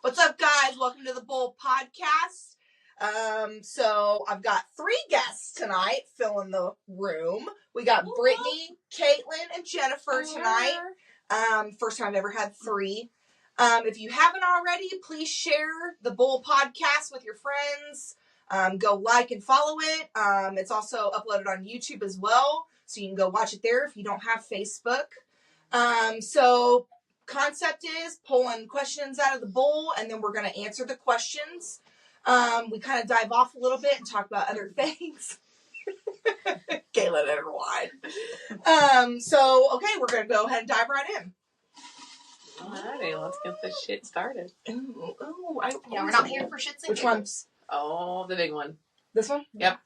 What's up, guys? Welcome to the Bowl Podcast. So I've got 3 guests tonight filling the room. We got Brittney, Kaitlyn, and Jennifer tonight. First time I've ever had 3. If you haven't already, please share the Bowl Podcast with your friends. Go like and follow it. It's also uploaded on YouTube as well, so you can go watch it there if you don't have Facebook. So concept is pulling questions out of the bowl, and then we're going to answer the questions. We kind of dive off a little bit and talk about other things. Kayla and her wine. So, okay, we're going to go ahead and dive right in. Alrighty, let's get this shit started. We're not here for shits and giggles. Oh, the big one. This one? Yep.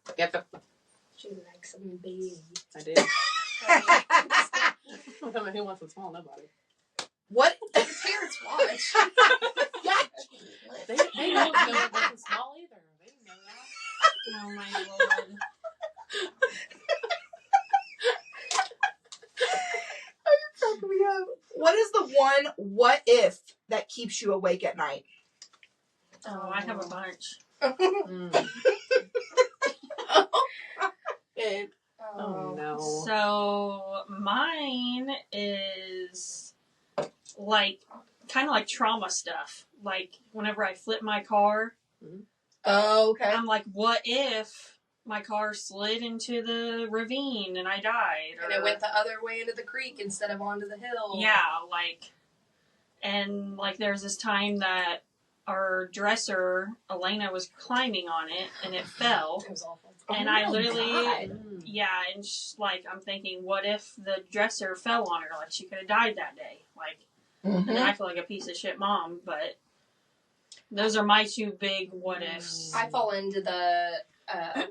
She likes them big. I do. Who wants them small? Nobody. What? Parents watch. They don't know it wasn't small either. They didn't know that. Oh my lord. What is the one what if that keeps you awake at night? Oh, I have a bunch. Oh no. So mine is like kind of like trauma stuff. Like whenever I flip my car, Oh, okay. I'm like, what if my car slid into the ravine and I died? And it went the other way into the creek instead of onto the hill. Yeah, and there's this time that our dresser, Elena, was climbing on it and it fell. It was awful. And I literally, and I'm thinking, what if the dresser fell on her? Like, she could have died that day. And I feel like a piece of shit mom, but those are my 2 big what ifs. I fall into the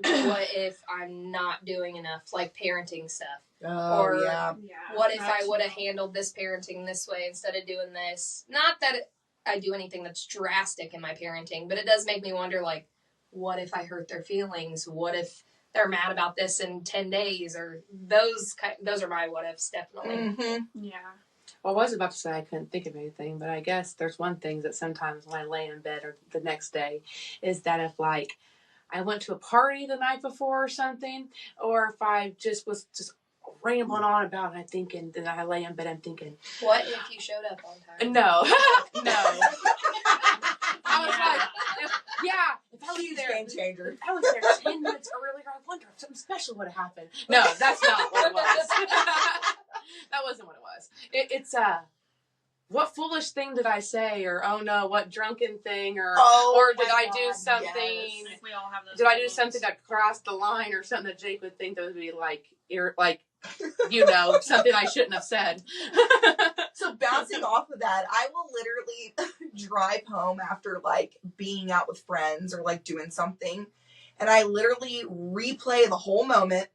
what if I'm not doing enough, like parenting stuff. Oh, or yeah. What if I would have handled this parenting this way instead of doing this? Not that I do anything that's drastic in my parenting, but it does make me wonder, like, what if I hurt their feelings? What if they're mad about this in 10 days? Or those are my what ifs, definitely. Mm-hmm. Yeah. Well, I was about to say I couldn't think of anything, but I guess there's one thing that sometimes when I lay in bed or the next day is that if, like, I went to a party the night before or something, or if I just was just rambling on about it, and then I lay in bed, I'm thinking, what if you showed up on time? No. I was like, if I was Huge there, game changer. I was there 10 minutes earlier, I wonder if something special would have happened. No, that's not what it was. That wasn't what it was. It's what foolish thing did I say? Or, oh no, what drunken thing? Or did I do something? Yes. We all have those Did I do moments. something that crossed the line or something that Jake would think that would be something I shouldn't have said? So bouncing off of that, I will literally drive home after being out with friends or doing something, and I literally replay the whole moment,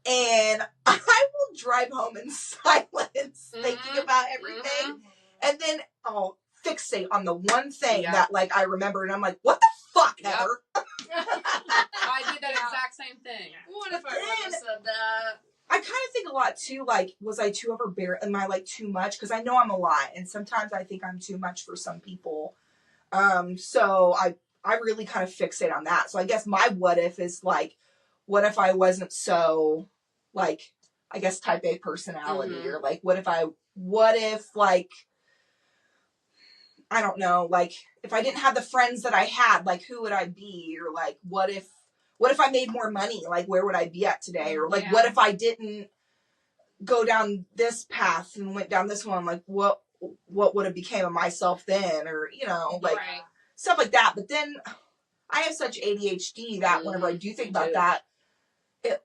and I will drive home in silence, thinking about everything, and then I'll fixate on the one thing that I remember, and I'm like, what the fuck, Heather? I did that exact same thing. What if I would have said that? I kind of think a lot too, was I too overbearing? Am I too much? Because I know I'm a lot, and sometimes I think I'm too much for some people. So I really kind of fixate on that. So I guess my what if is what if I wasn't so I guess type A personality, or what if I don't know, if I didn't have the friends that I had, who would I be? Or what if I made more money? Where would I be at today? Or what if I didn't go down this path and went down this one? What would have became of myself then? Or, stuff like that. But then I have such ADHD that whenever I do think about that, it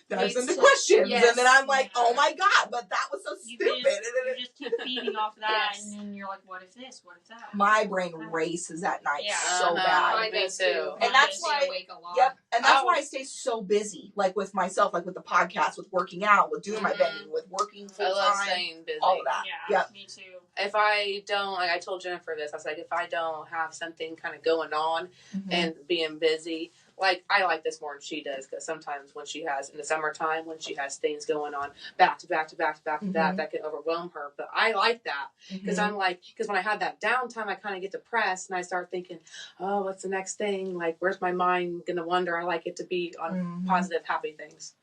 dives into questions. Yes. And then I'm like, oh my God, but that was so stupid. You just keep feeding off that, and then you're like, what if this? What if that? My brain races at night so bad. Mine does too. And that's why, Yep. And that's why I stay so busy, with myself, with the podcast, with working out, with doing my vending, with working full time. I love staying busy. All of that. Yeah, Yep. me too. If I don't, I told Jennifer this, I was like, if I don't have something kind of going on and being busy, like, I like this more than she does, because sometimes when she has, in the summertime, when she has things going on back to back to back to back to back, that can overwhelm her. But I like that, because I'm like, because when I have that downtime, I kind of get depressed, and I start thinking, oh, what's the next thing? Like, where's my mind going to wander? I like it to be on positive, happy things.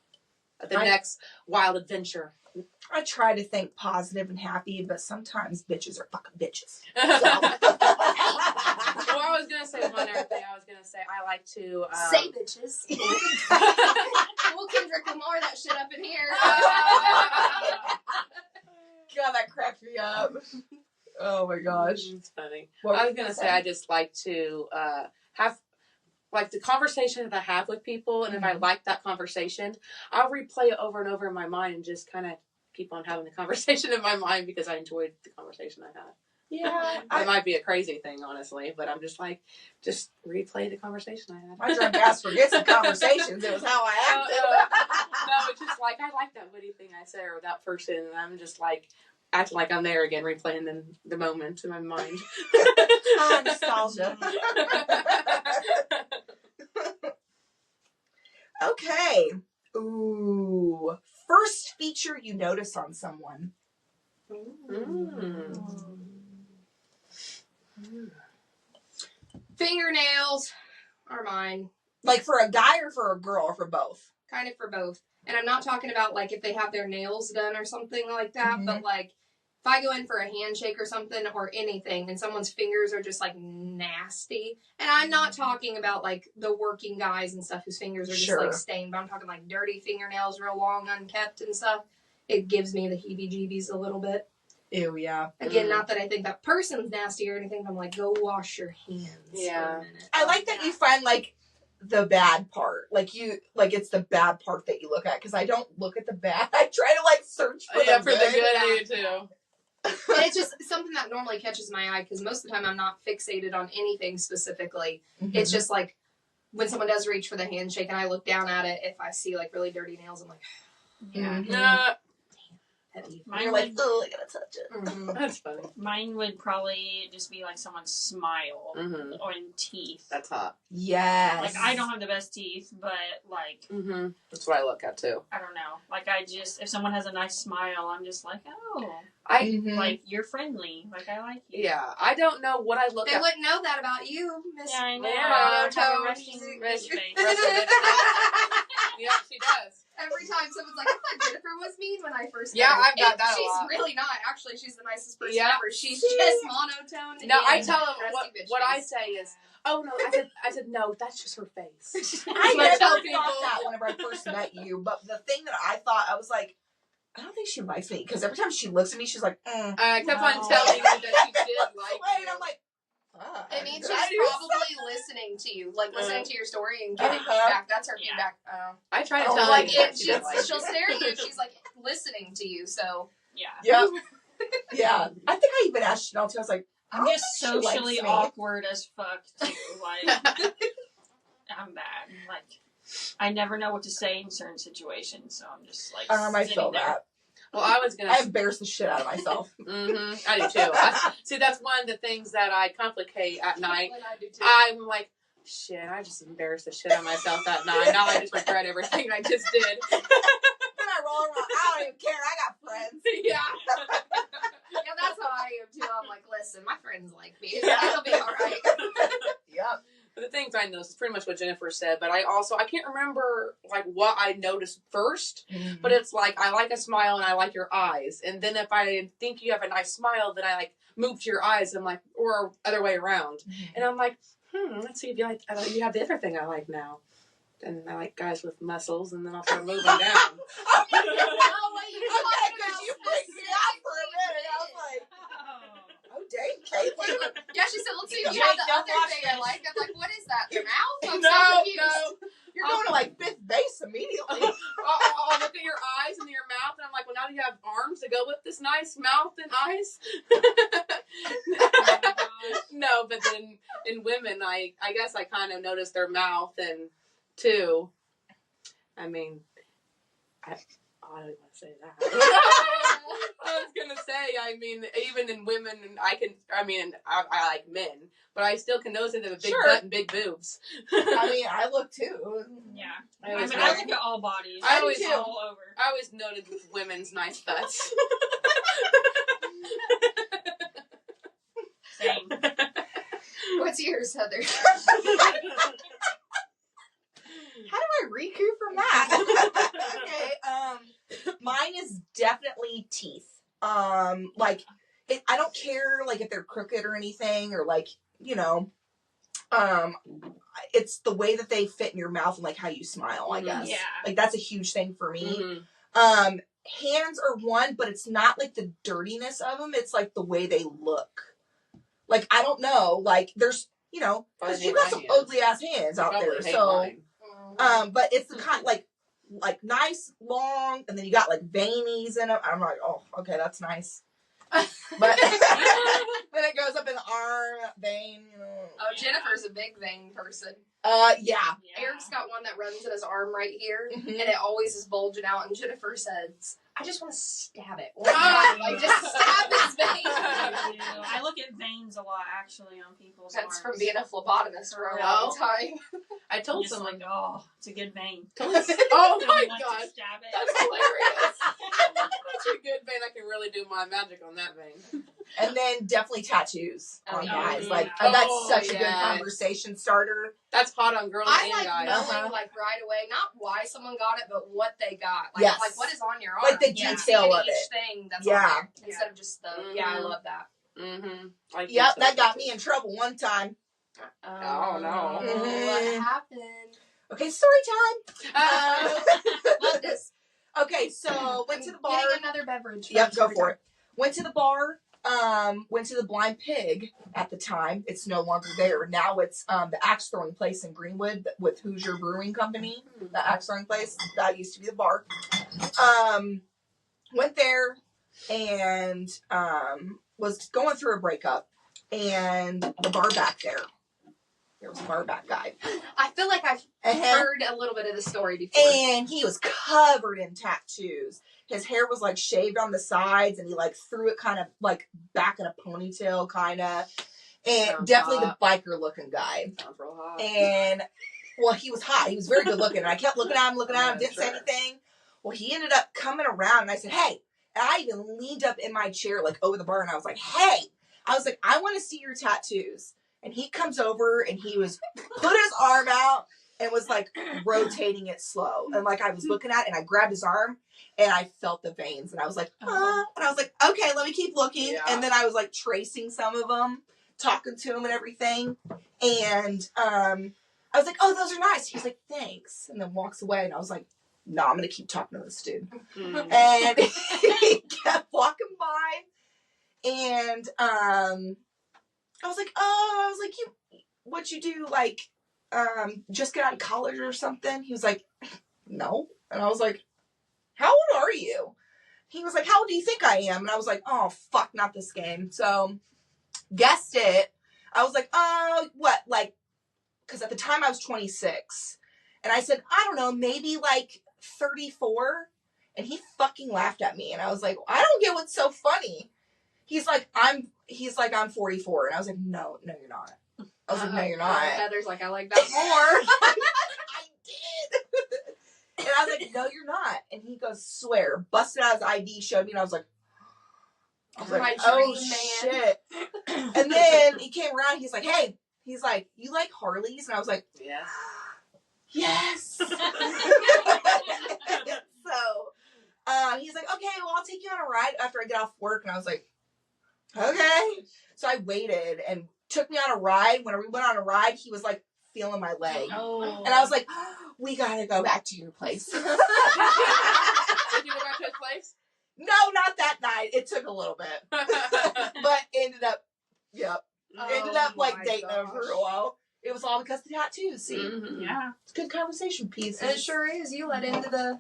The next wild adventure. I try to think positive and happy, but sometimes bitches are fucking bitches. So. Well, I was going to say one other thing. I was going to say I like to... say bitches. We'll Kendrick Lamar that shit up in here. God, that cracked me up. Oh my gosh. It's funny. What I was going to say I just like to have... Like, the conversation that I have with people, and if I like that conversation, I'll replay it over and over in my mind and just kind of keep on having the conversation in my mind because I enjoyed the conversation I had. Yeah. It might be a crazy thing, honestly, but I'm just like, just replay the conversation I had. My drunk ass forgets the conversations. It was how I acted. No, it's just like, I like that witty thing I said or that person, and I'm just like, acting like I'm there again, replaying the moment in my mind. Nostalgia. Okay. Ooh. First feature you notice on someone. Fingernails are mine. Like for a guy or for a girl or for both? Kind of for both. And I'm not talking about like if they have their nails done or something like that, but like if I go in for a handshake or something or anything and someone's fingers are just like nasty, and I'm not talking about like the working guys and stuff whose fingers are just like stained, but I'm talking like dirty fingernails, real long, unkept and stuff. It gives me the heebie-jeebies a little bit. Ew, yeah. Again, not that I think that person's nasty or anything, but I'm like, go wash your hands for a minute. I like that you find like the bad part. Like it's the bad part that you look at, because I don't look at the bad. I try to like search for the good. For the good, I do too. And it's just something that normally catches my eye because most of the time I'm not fixated on anything specifically. It's just like when someone does reach for the handshake and I look down at it, if I see like really dirty nails, I'm like, You're like, oh, I gotta touch it. That's funny. Mine would probably just be like someone's smile or in teeth. That's hot. Yes. Like, I don't have the best teeth, but like... That's what I look at too. I don't know. Like, if someone has a nice smile, I'm just like, oh. Like, you're friendly. Like, I like you. Yeah. I don't know what I look at. They wouldn't know that about you, Miss. Yeah, I know. Monotone. Yeah, she does. Every time someone's like, I thought Jennifer was mean when I first met her. her. I've got that a lot. She's really not. Actually, she's the nicest person ever. She's just monotone. No, I tell them what I say is, oh no, I said no, that's just her face. I never thought that whenever I first met you, but the thing that I thought, I was like, I don't think she likes me, because every time she looks at me, she's like, I kept on telling you that she did like you. And I'm like, it means she's probably listening to you, like listening to your story and giving feedback. That's her feedback. I try to tell her like she'll stare at you. She's like listening to you. So yeah. Yeah. I think I even asked Chanel too. I was like, I'm just socially awkward as fuck too. Like, I'm bad. Like, I never know what to say in certain situations, so I'm just like, I feel there. that. Well, I embarrass the shit out of myself. I do too. See, that's one of the things that I complicate at night. I do too. I'm like, shit, I just embarrassed the shit out of myself that night. Now I just regret everything I just did. Then I roll around. I don't even care. I got friends. Yeah. Yeah, that's how I am too. I'm like, listen, my friends like me. It'll be all right. Yep. The things I noticed is pretty much what Jennifer said, but I can't remember like what I noticed first, but it's like I like a smile and I like your eyes, and then if I think you have a nice smile, then I like move to your eyes. I'm like, or other way around, and I'm like, let's see if you like. You have the other thing I like now, and I like guys with muscles, and then I'll start moving down. Because you freaked me out for a minute. I was like, oh dang, Kaitlyn. Yeah, she said, let's see if you have the other thing I like. I'm like, what is that? The mouth? I'm so No. confused. You're going to like fifth base immediately. I'll look at your eyes and your mouth, and I'm like, well, now do you have arms to go with this nice mouth and eyes? No, but then in women, I guess I kind of noticed their mouth, and too. I mean, I don't want to say that. I was gonna say, I mean, even in women, I like men, but I still can notice that they have a big butt and big boobs. I mean, I look too. Yeah. I I look at all bodies. I always all over. I always noted with women's nice butts. Same. What's yours, Heather? How do I recoup from that? Okay, mine is definitely teeth. I don't care, like, if they're crooked or anything, or, like, you know, it's the way that they fit in your mouth and, like, how you smile, I guess. Yeah. Like, that's a huge thing for me. Mm-hmm. Hands are one, but it's not, like, the dirtiness of them. It's, like, the way they look. Like, I don't know. Like, there's, you know, because you got some ugly-ass hands out there, so... but it's the kind, like nice, long, and then you got, like, veinies in them. I'm like, oh, okay, that's nice. But then it goes up in the arm, vein. Oh, Jennifer's a big vein person. Yeah. Eric's got one that runs in his arm right here, Mm-hmm. and it always is bulging out, and Jennifer says, I just want to stab it. Like, just stab his vein. I look at veins a lot, actually, on people's arms. That's from being a phlebotomist for a long time. I told Just someone, like, oh, it's a good vein. oh my Like god, to stab it. that's hilarious. That's a good vein. I can really do my magic on that vein. And then definitely tattoos on yeah. guys. Yeah. Like, that's such a good conversation starter. That's hot on girls I and like guys. knowing, like, right away, not why someone got it, but what they got. Like, Yes. like what is on your arm. Like the Yeah. detail And of each it. thing that's Yeah. on there, instead of just the, I love that. Mm-hmm. Yep, that got me in trouble one time. Oh, no. What happened? Okay, story time. Love this. Okay, so went to the bar. Getting another beverage. Yep, go for it. Went to the bar. Went to the Blind Pig at the time. It's no longer there. Now it's the axe throwing place in Greenwood with Hoosier Brewing Company. The axe throwing place. That used to be the bar. Went there and was going through a breakup. And the bar back there. There was a bar back guy. I feel like I've heard a little bit of the story before. And he was covered in tattoos. His hair was, like, shaved on the sides, and he, like, threw it kind of, like, back in a ponytail, kind of. And Sounds definitely hot. the biker-looking guy. Sounds real hot. And, well, he was hot. He was very good-looking. And I kept looking at him, didn't say Sure. anything. Well, he ended up coming around, and I said, hey. And I even leaned up in my chair, like, over the bar, and I was like, hey. I was like, I want to see your tattoos. And he comes over, and he was put his arm out and was, like, rotating it slow. And, like, I was looking at it, and I grabbed his arm, and I felt the veins. And I was like, And I was like, okay, let me keep looking. Yeah. And then I was, like, tracing some of them, talking to him and everything. And I was like, oh, those are nice. He's like, thanks. And then walks away. And I was like, no, I'm going to keep talking to this dude. Mm. And he kept walking by. And I was like, what'd you do? Like, just get out of college or something? He was like, no. And I was like, how old are you? He was like, how old do you think I am? And I was like, oh, fuck, not this game. So, guessed it. I was like, what? Like, because at the time I was 26. And I said, I don't know, maybe like 34. And he fucking laughed at me. And I was like, I don't get what's so funny. He's like, I'm 44. And I was like, no, you're not. I was like, no, you're not. Heather's like, I like that more. I did. And I was like, no, you're not. And he goes, swear. Busted out his ID, showed me, and I was like, oh, shit. And then he came around, he's like, hey. He's like, you like Harleys? And I was like, Yes. yes. So, he's like, okay, well, I'll take you on a ride after I get off work. And I was like, okay. So I waited and took me on a ride. When we went on a ride, he was like feeling my leg. Oh. And I was like, we gotta go back to your place. Did you go back to his place? No, not that night. It took a little bit. But ended up, ended up like dating him for a while. It was all because of the tattoos, see? Mm-hmm. Yeah. It's a good conversation piece. It sure is. You let into the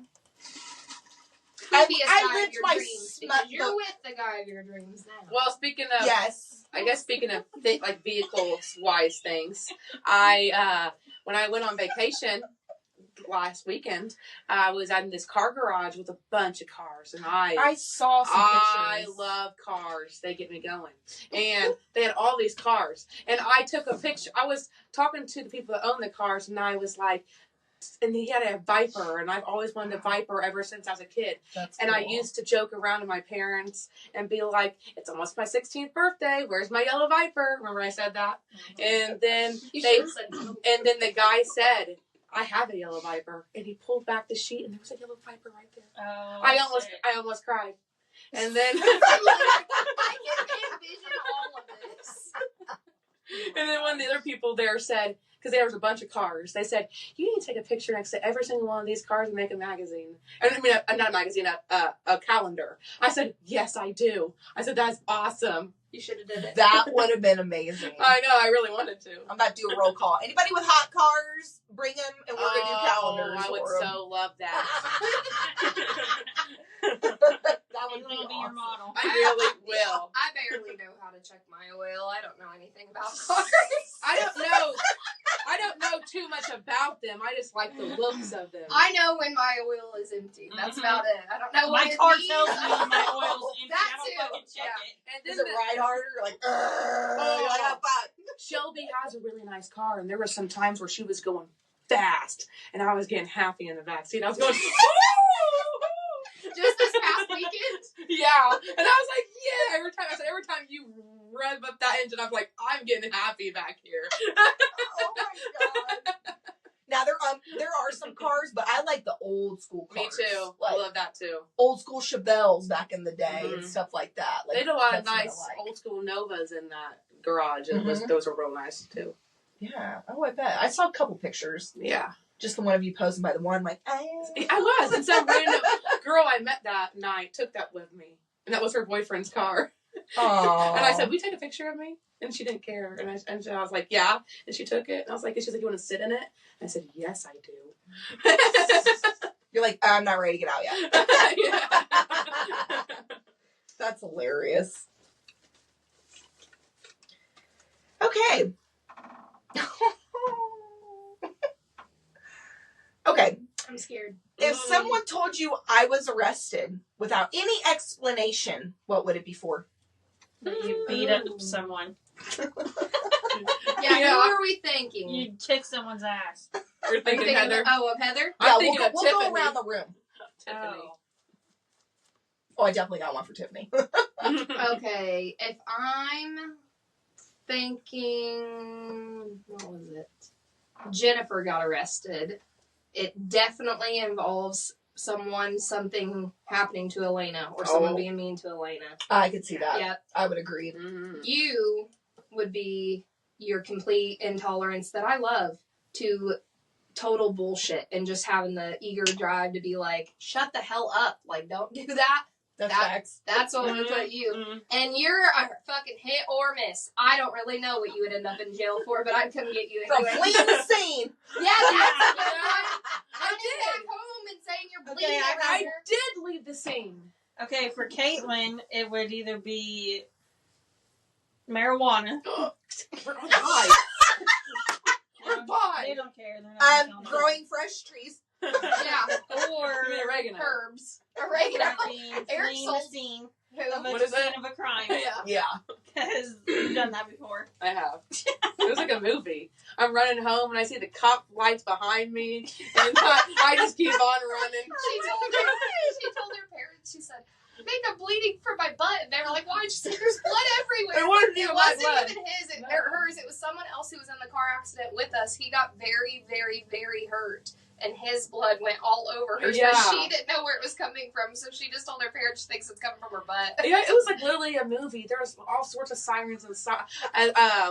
I guy lived of your my dreams because smut you're book. with the guy of your dreams now. Well, speaking of, Yes. I guess speaking of like vehicles wise things, I when I went on vacation last weekend, I was in this car garage with a bunch of cars, and I saw some I pictures. love cars. They get me going. And they had all these cars. And I took a picture. I was talking to the people that own the cars, and I was like, and he had a Viper, and I've always wanted a Viper ever since I was a kid. That's and cool. I used to joke around to my parents and be like, it's almost my 16th birthday. Where's my yellow Viper? Remember I said that? And then the guy said, I have a yellow Viper. And he pulled back the sheet, and there was a yellow Viper right there. Oh, I almost cried. And then I can envision all of this. and then one of the other people there said, because there was a bunch of cars, they said, you need to take a picture next to every single one of these cars and make a magazine. I mean, not a magazine, a calendar. I said, yes, I do. I said, that's awesome. You should have did it. That would have been amazing. I know, I really wanted to. I'm about to do a roll call. Anybody with hot cars, bring them, and we're going to do calendars. I would for 'em. so love that. That would It be will be your awesome. model. I really will. I barely know how to check my oil. I don't know anything about cars. I don't know too much about them. I just like the looks of them. I know when my oil is empty. That's about it. I don't know My what car it tells means. me when my oil's empty. That I don't too. fucking check it. And Does then it ride harder? You're like, you're like, oh, fuck. Shelby has a really nice car, and there were some times where she was going fast, and I was getting happy in the back seat. I was going, Just this past weekend. yeah, and I was like, yeah. Every time you rev up that engine, I'm like, I'm getting happy back here. Oh my god. Now there are some cars, but I like the old school Me cars. too. Like I love that too. old school Chevelles back in the day and Mhm. stuff like that. Like, They had a lot of that's what I nice like. old school Novas in that garage. Mhm. Those were real nice too. Yeah. Oh, I bet. I saw a couple pictures. Yeah. Just the one of you posing by the one, like, I was, and some random girl I met that night took that with me, and that was her boyfriend's car. Aww. And I said, "Will you take a picture of me?" And she didn't care. And I was like, "Yeah." And she took it. And I was like, "And she's like, you want to sit in it?" And I said, "Yes, I do." You're like, I'm not ready to get out yet. Yeah. That's hilarious. Okay. Okay. I'm scared. If someone told you I was arrested without any explanation, what would it be for? That you beat up someone. Yeah, Yeah. who are we thinking? You kick someone's ass. We're Are thinking you Heather. of Heather? I'm Yeah, thinking of we'll go Tiffany. around the room. Tiffany. Oh, I definitely got one for Tiffany. Okay, if I'm thinking, what was it? Jennifer got arrested. It definitely involves something happening to Elena or someone Oh. being mean to Elena. I could see that. Yeah. I would agree. Mhm. You would be your complete intolerance that I love to total bullshit and just having the eager drive to be like, shut the hell up. Like, don't do that. That's That- facts. That's what would put you. Mhm. And you're a fucking hit or miss. I don't really know what you would end up in jail for, but I'd come get you From anyway. fleeing the scene. Yeah, that's I I'm did. back home and saying you're bleeding Okay, I everywhere. did leave the scene. Okay, for Kaitlyn, it would either be marijuana. Why? Why? They don't care. They're not I'm telling growing fresh trees. Yeah, Or You mean oregano? herbs. Oregano. fucking Eric fleeing the sold- scene Who? of What a is scene it? of a crime. Yeah. Yeah. Because you've done that before. I have. It was like a movie. I'm running home and I see the cop lights behind me, and I just keep on running. She told her parents, she said, I think I'm bleeding from my butt. And they were like, why'd you say there's blood everywhere? It wasn't It even my wasn't blood. even his No. or hers. It was someone else who was in the car accident with us. He got very, very, very hurt. And his blood went all over her. Yeah. So she didn't know where it was coming from. So she just told her parents she thinks it's coming from her butt. Yeah, it was like literally a movie. There was all sorts of sirens and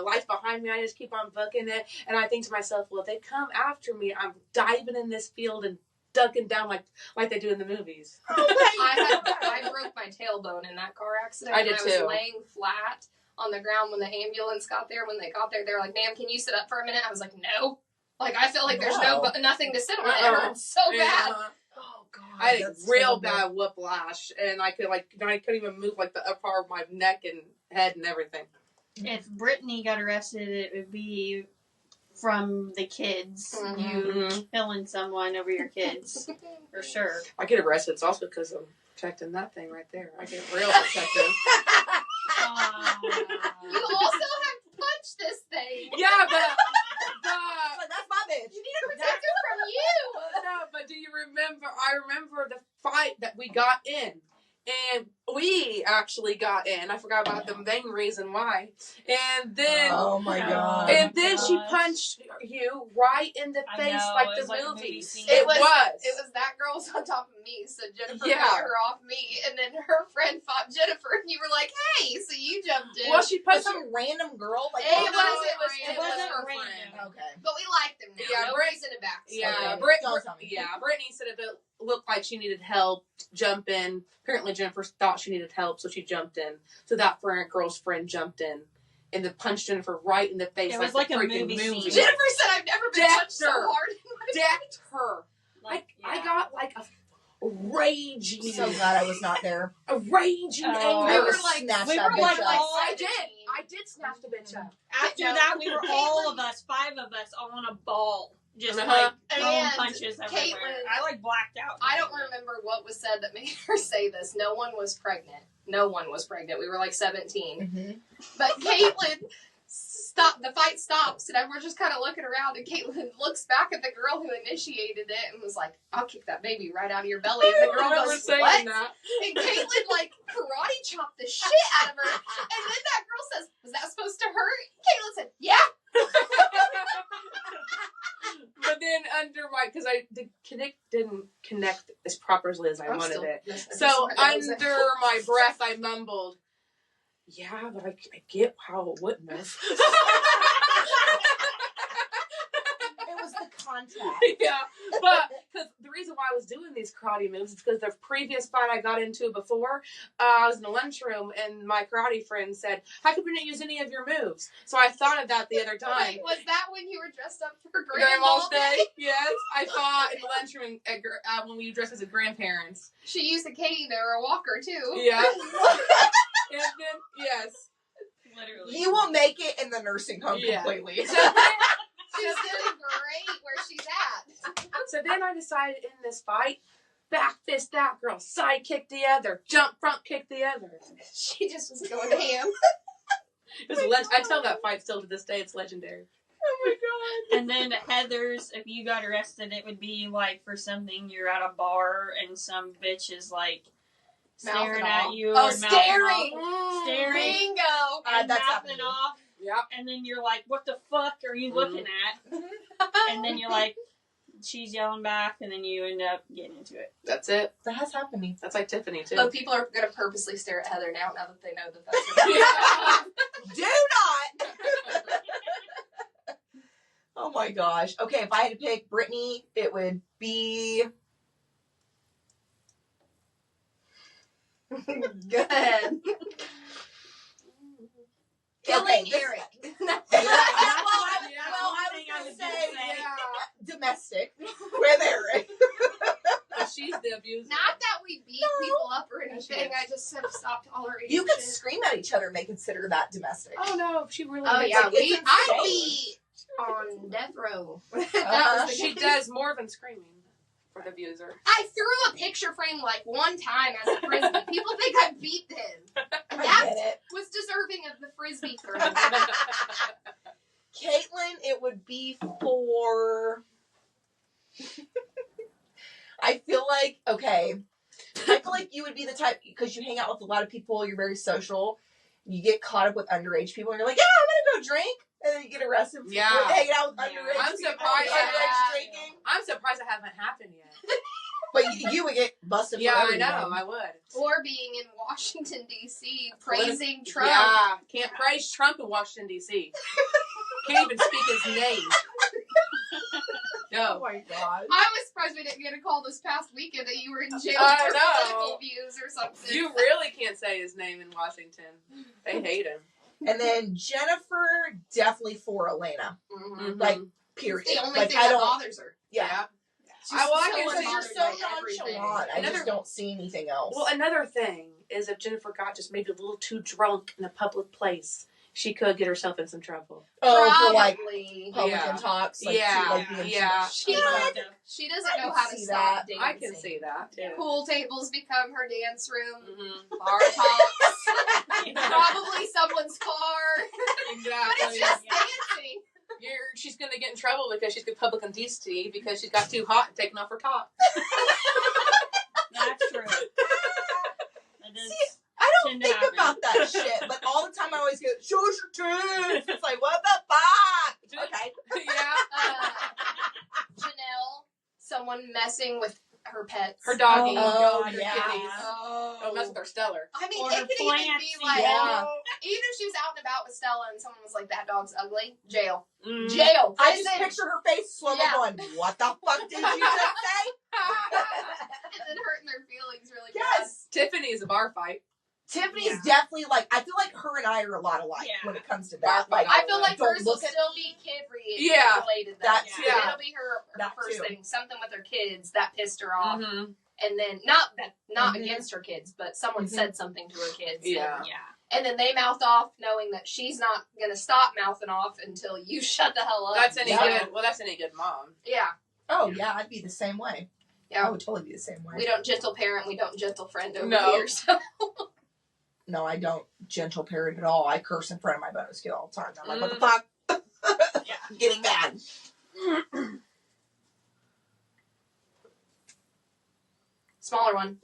lights behind me. I just keep on booking it, and I think to myself, well, if they come after me, I'm diving in this field and ducking down like they do in the movies. I broke my tailbone in that car accident. I did and I was too. laying flat on the ground when the ambulance got there. When they got there, they were like, ma'am, can you sit up for a minute? I was like, no. Like, I feel like there's nothing to sit on. It hurts so bad. Oh god. I had that's real terrible. bad whiplash, and I couldn't even move like the upper part of my neck and head and everything. If Brittney got arrested, it would be from the kids. You killing someone over your kids. For sure. I get arrested. It's also because I'm protecting that thing right there. I get real protective. You also have punched this thing. Yeah, but that's my bitch. You need a protector from you. No, but do you remember? I remember the fight that we got in. And we actually got in. I forgot about the main reason why. And then, oh my god! And then she punched you right in the face, like the movie. It was that girl was on top of me, so Jennifer got her off me, and then her friend fought Jennifer, and you were like, "Hey!" So you jumped in. Well, she punched some random girl. Like, it wasn't her random. friend. Okay, but we liked them now. Yeah, no reason to back. Yeah, Brittney said it looked like she needed help. Jump in. Apparently, Jennifer thought she needed help, so she jumped in. So that girl's friend jumped in and then punched Jennifer right in the face. It was like a movie scene. Jennifer said, "I've never been punched so hard." Decked her. I got like a raging. I'm so glad I was not there. A raging anger. I were like, I did snatch the bitch up. After that, we were all of us, 5 of us, on a ball. Just like throwing punches everywhere. Caitlyn, I like blacked out. I don't remember what was said that made her say this. No one was pregnant. We were like 17. Mm-hmm. But Caitlyn the fight stops, and we're just kind of looking around, and Caitlyn looks back at the girl who initiated it and was like, "I'll kick that baby right out of your belly." And the girl goes, "What?" And Caitlyn like karate chopped the shit out of her. And then that girl says, "Was that supposed to hurt?" Caitlyn said, "Yeah." But then because I didn't connect as properly as I wanted it. So under my breath, I mumbled, "Yeah, but I get how it wouldn't have." It was the contact. Yeah, but because the reason why I was doing these karate moves is because the previous fight I got into before, I was in the lunchroom and my karate friend said, "How come you didn't use any of your moves?" So I thought of that the other time. Wait, was that when you were dressed up for Grandma's Day? Yes, I thought in the lunchroom when we dressed as grandparents. She used a cane or a walker too. Yeah. And then, yes. Literally. You will make it in the nursing home completely. She's doing great where she's at. So then I decided in this fight, back fist that girl, side kick the other, jump front kick the other. She just was going ham. I tell that fight still to this day, it's legendary. Oh my god. And then Heather's, if you got arrested, it would be like for something you're at a bar and some bitch is like staring at you. Oh, or staring. Staring. Bingo. And That's mouthing happening. off. Yep. And then you're like, what the fuck are you looking at? And then you're like, she's yelling back, and then you end up getting into it. That's it. That has happened to me. That's like Tiffany, too. Oh, people are going to purposely stare at Heather now that they know that that's Do not! Oh my gosh. Okay, if I had to pick Brittney, it would be... Good. Killing Eric. I was going to say domestic with Eric. But she's the abuser. Not that we beat people up or anything. I just have stopped tolerating You could shit. scream at each other and they consider that domestic. Oh, no. She really Oh, does. yeah. Like, I'd be on death row. She does more than screaming for the abuser. I threw a picture frame like one time as a frisbee. People think I beat him. I That get it. was deserving of the frisbee throw. Kaitlyn, it would be for... I feel like you would be the type, because you hang out with a lot of people, you're very social, you get caught up with underage people, and you're like, yeah, I'm gonna go drink, and then you get arrested for hanging out with underage I'm people. surprised. Underage drinking. I'm surprised it hasn't happened yet. But you would get busted for everything. I know, I would. Or being in Washington, D.C., praising Trump. Yeah, can't praise Trump in Washington, D.C. Can't even speak his name. No. Oh my god. I was surprised we didn't get a call this past weekend that you were in jail I for know. political views or something. You really can't say his name in Washington. They hate him. And then Jennifer, definitely for Elena. Mm-hmm. Like, period. It's the only like, thing I that don't, bothers her. Yeah. You're so nonchalant. I just don't see anything else. Well, another thing is if Jennifer got just maybe a little too drunk in a public place she could get herself in some trouble. Oh, for like Probably. Republican talks. Like, She doesn't know how to stop dancing. I can see that, too. Pool tables become her dance room. Mm-hmm. Bar talks. Probably someone's car. Exactly. But it's just dancing. She's going to get in trouble because she's got public indecency because she's got too hot and taken off her top. That's true. See, I don't think about that shit, but all the time I always get, show us your tits. It's like, what the fuck? Okay. Yeah. Janelle, someone messing with her pets. Her doggy. Oh, her yeah. kitties. Oh, Mess with her Stellar. I mean, Or it her could even plants, be like, yeah. even if she was out and about with Stella and someone was like, that dog's ugly, jail. Mm. Jail. I Prison. just picture her face slowly going, what the fuck did you just say? And then hurting their feelings really bad. Yes. Tiffany is a bar fight. Tiffany's definitely like, I feel like her and I are a lot alike when it comes to that. Bar Like, fight. I feel like Don't hers will look at still be kid related. That though. too. It'll be her That first too. thing. Something with her kids that pissed her off. Mm-hmm. And then, not against her kids, but someone said something to her kids. Yeah. And then they mouthed off knowing that she's not going to stop mouthing off until you shut the hell up. That's any good. Well, that's any good mom. Yeah. oh, yeah, I'd be the same way. Yeah. I would totally be the same way. We don't gentle parent, we don't gentle friend over No. here. So. No, I don't gentle parent at all. I curse in front of my bonus kid all the time. I'm like, what the fuck? I'm getting mad. Smaller one.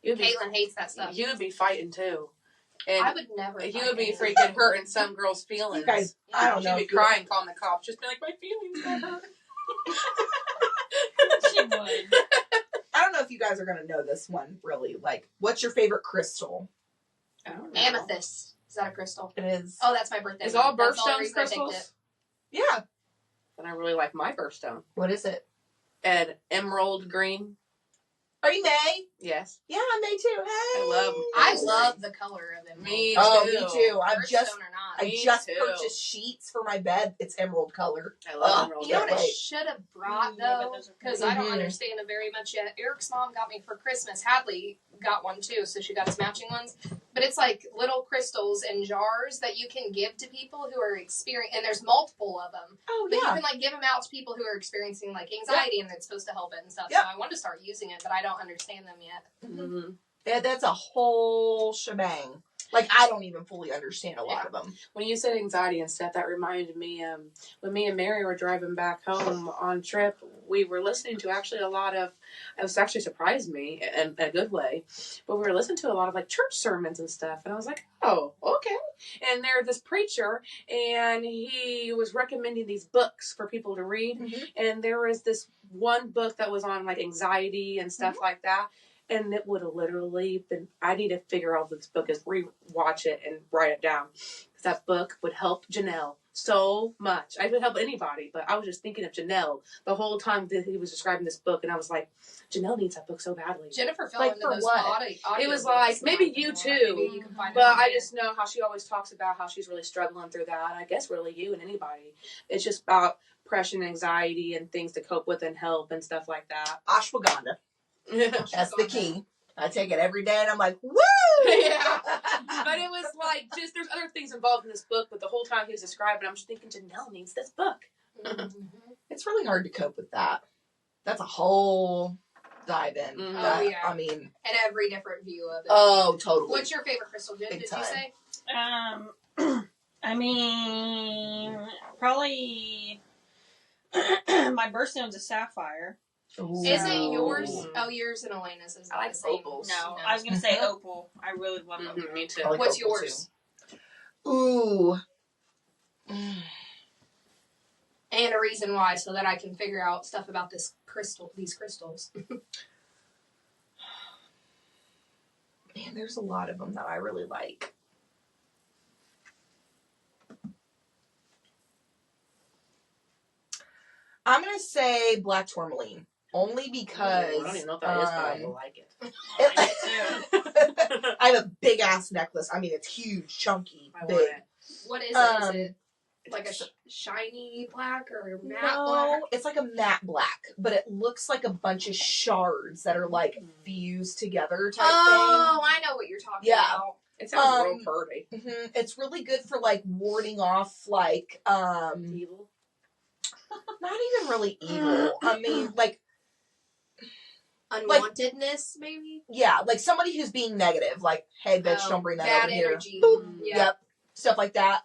You'd be, Kaitlyn hates that stuff. you would be fighting too. And I would never. you fight would be Kaitlyn. freaking hurting some girl's feelings. You guys, I don't know. She'd be crying, calling the cops, just be like, my feelings got hurt. She would. I don't know if you guys are going to know this one, really. Like, what's your favorite crystal? I don't know. Amethyst. Is that a crystal? It is. Oh, that's my birthday. Is one. all That's the only birthstones reason I picked crystals? Yeah. And I really like my birthstone. What is it? And emerald green. Are you May? Yes. Yeah, I'm May too. Hey. I love the color of them. Me Oh, too. me too. Birthstone or not. I Me just too. purchased sheets for my bed. It's emerald color. I love emerald You know what I Wait. should have brought Yeah, but though, those are because pretty. I don't understand them very much yet. Eric's mom got me for Christmas. Hadley got one too, so she got us matching ones. But it's like little crystals in jars that you can give to people who are experiencing, and there's multiple of them. Oh, But you can like give them out to people who are experiencing like anxiety, and it's supposed to help it and stuff. Yep. So I wanted to start using it, but I don't understand them yet. Mm-hmm. Yeah, that's a whole shebang. Like, I don't even fully understand a lot of them. When you said anxiety and stuff, that reminded me, when me and Mary were driving back home on trip, we were listening to actually a lot of, it was actually surprised me in a good way, but we were listening to a lot of like church sermons and stuff, and I was like, oh, okay. And there's this preacher, and he was recommending these books for people to read, and there was this one book that was on like anxiety and stuff like that. And it would have literally been, I need to figure out what this book is, rewatch it and write it down. Because that book would help Janelle so much. I would help anybody, but I was just thinking of Janelle the whole time that he was describing this book. And I was like, Janelle needs that book so badly. Jennifer fell Like, into for those what? audio It was books like, maybe now. you too. Maybe you can find it But on I there. just know how she always talks about how she's really struggling through that. I guess really you and anybody. It's just about depression, anxiety, and things to cope with and help and stuff like that. Ashwagandha. That's the key. I take it every day and I'm like, woo! Yeah. But it was like, just, there's other things involved in this book, but the whole time he was describing, I'm just thinking, Janelle needs this book. It's really hard to cope with that. That's a whole dive in. Mhm. That- Oh, yeah. I mean, And every different view of it. oh, totally. What's your favorite crystal, Jen? Big Did time. you say? I mean, probably my birthstone's a sapphire. Ooh. Is it yours? Ooh. Oh, yours and Elena's is I like the same. opals. No, I was gonna say opal. I really love opal. Mhm, me too. I like What's opal, yours? too. Ooh. And a reason why, so that I can figure out stuff about these crystals. Man, there's a lot of them that I really like. I'm going to say black tourmaline. Only because... I don't even know if that is, but I like it. I have a big ass necklace. I mean, it's huge, chunky, I big. want it. What is it? Is it like a shiny black or a matte black? It's like a matte black, but it looks like a bunch of shards that are like fused together type Oh, I know what you're talking Yeah. about. It sounds real pretty. It's really good for like warding off like Evil. not even really evil. I mean like unwantedness, maybe. Yeah, like somebody who's being negative, like, hey bitch, don't bring that bad over energy. here. Boop. Yeah. Yep. Stuff like that.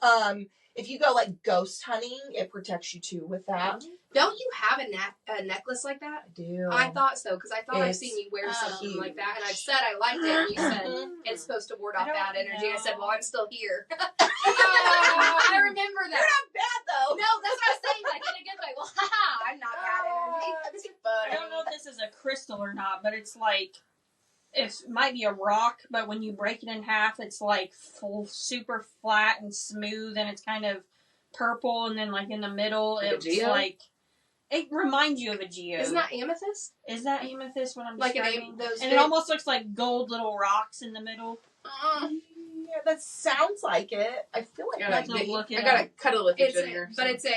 If you go like ghost hunting, it protects you too with that. Don't you have a necklace like that? I do. I thought so, because I thought I've seen you wear something like that, and I've said I liked it, and you said it's supposed to ward off bad energy. I said, well, I'm still here. I remember that. You're not bad though. No, that's what I was saying. Like in a good way. Well, haha, I'm not bad energy. That's funny. I don't know if this is a crystal or not, but it's like it might be a rock, but when you break it in half, it's like full, super flat and smooth, and it's kind of purple, and then like in the middle, Like it's a geode? like it reminds you of a geode. Isn't that amethyst? Is that amethyst? What I'm Like describing? those. And it almost looks like gold little rocks in the middle. Yeah, that sounds like it. I feel like I that's have to look it I gotta up. cuddle with you, It's Jenny. but it's a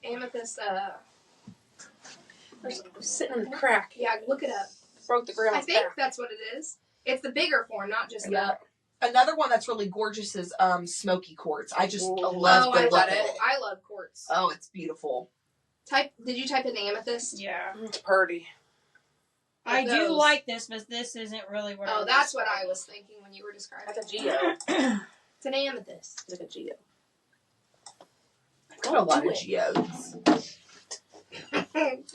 amethyst. Sitting in the crack. Yeah, look it up. Broke the ground. I think that's what it is. It's the bigger form, not just Yeah. Another one that's really gorgeous is smoky quartz. I just Ooh. love the I look love of it. it. I love quartz. Oh, it's beautiful. Did you type in amethyst? Yeah. It's pretty. I do Those. like this, but this isn't really what I Oh, was that's what I describing. was thinking when you were describing. That's a it. geode. It's an amethyst. It's like a geode. I got a lot of geodes.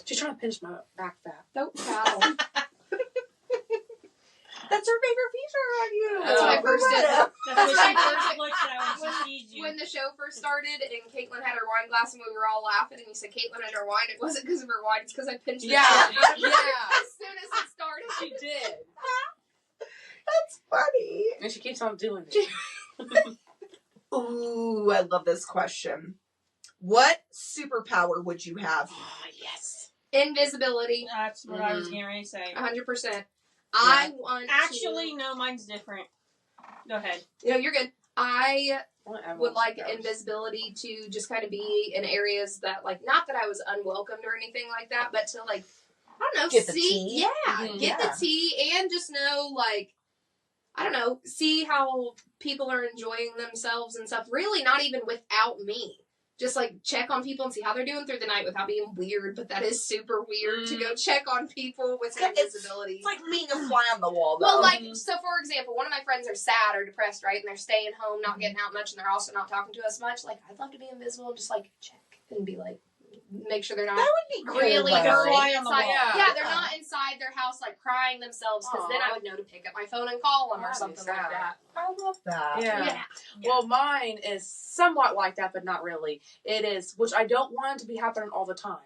She's trying to pinch my back fat. Don't tattle. That's her favorite feature on you. That's what I first did. That's what When she first looked at when she sees you. When the show first started and Kaitlyn had her wine glass and we were all laughing and you said Kaitlyn had her wine, it wasn't because of her wine, it's because I pinched the Yeah. shit out of her Yeah. as soon as it started. She did. That's funny. And she keeps on doing it. Ooh, I love this question. What superpower would you have? Oh, yes. Invisibility, That's what I was getting ready to say. 100%. I want Actually, no, mine's different. Go ahead. No, you're good. I Whatever. would like invisibility to just kind of be in areas that, like, not that I was unwelcomed or anything like that, but to, like, I don't know, Get the see, tea? yeah, Mhm. get Yeah. the tea and just know, like, I don't know, see how people are enjoying themselves and stuff. Really, not even without me. Just, like, check on people and see how they're doing through the night without being weird, but that is super weird to go check on people with invisibility. It's like being a fly on the wall, though. Well, like, so for example, one of my friends are sad or depressed, right? And they're staying home, not getting out much, and they're also not talking to us much. Like, I'd love to be invisible and just, like, check and be like, make sure they're not that would be cool, really though. hurting Fly on the inside. wall. Yeah, they're not inside their house, like, crying themselves, because then I would know to pick up my phone and call them or That'd be something like sad. that. I love that. Yeah. Well, mine is somewhat like that, but not really. It is, which I don't want it to be happening all the time.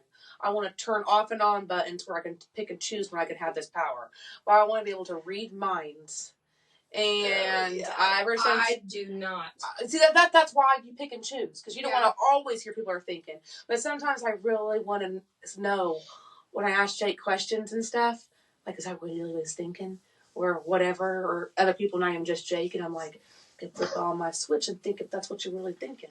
I want to turn off and on buttons where I can pick and choose when I can have this power. But I want to be able to read minds. And ever since I do not. see that's why you pick and choose, because you don't want to always hear people are thinking. But sometimes I really want to know when I ask Jake questions and stuff, like, is that what he really was thinking, or whatever, or other people, and I am just Jake, and I'm like, I can flip on my switch and think if that's what you're really thinking.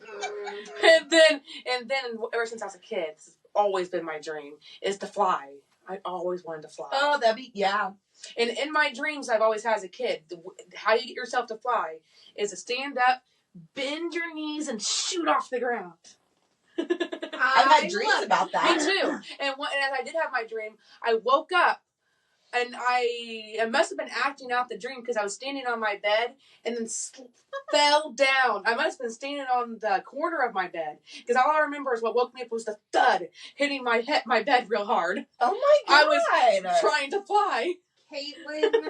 And then ever since I was a kid, this has always been my dream, is to fly. I always wanted to fly. Oh, that'd be, yeah. And in my dreams I've always had as a kid, how you get yourself to fly is to stand up, bend your knees, and shoot off the ground. I've had dreams about Me that. too. And as I did have my dream, I woke up, and I must have been acting out the dream because I was standing on my bed and then fell down. I must have been standing on the corner of my bed, because all I remember is what woke me up was the thud hitting my bed real hard. Oh my god. I was trying to fly. Caitlyn.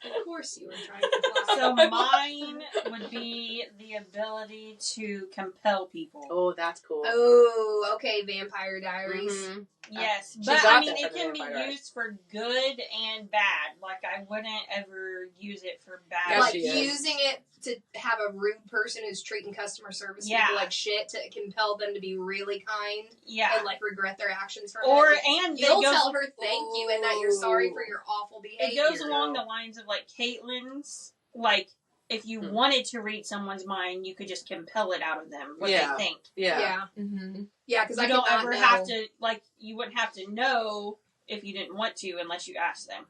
Of course you were trying to fly. So mine would be the ability to compel people. Oh, that's cool. Oh, okay, Vampire Diaries. Mhm. Yes, She but got I mean, that it from can the be Vampire Diaries. used for good and bad. Like, I wouldn't ever use it for bad. Yeah, Like she is. using it to have a rude person who's treating customer service Yeah. people like shit to compel them to be really kind Yeah. and like regret their actions for Or, it. and You'll it goes, tell her thank you and that you're sorry for your awful it behavior. goes along the lines of, like, Kaitlyn's, like, if you wanted to read someone's mind, you could just compel it out of them, what Yeah. they think. Yeah. Yeah, Mm-hmm. yeah, because I You don't cannot ever know. have to, like, you wouldn't have to know if you didn't want to unless you asked them.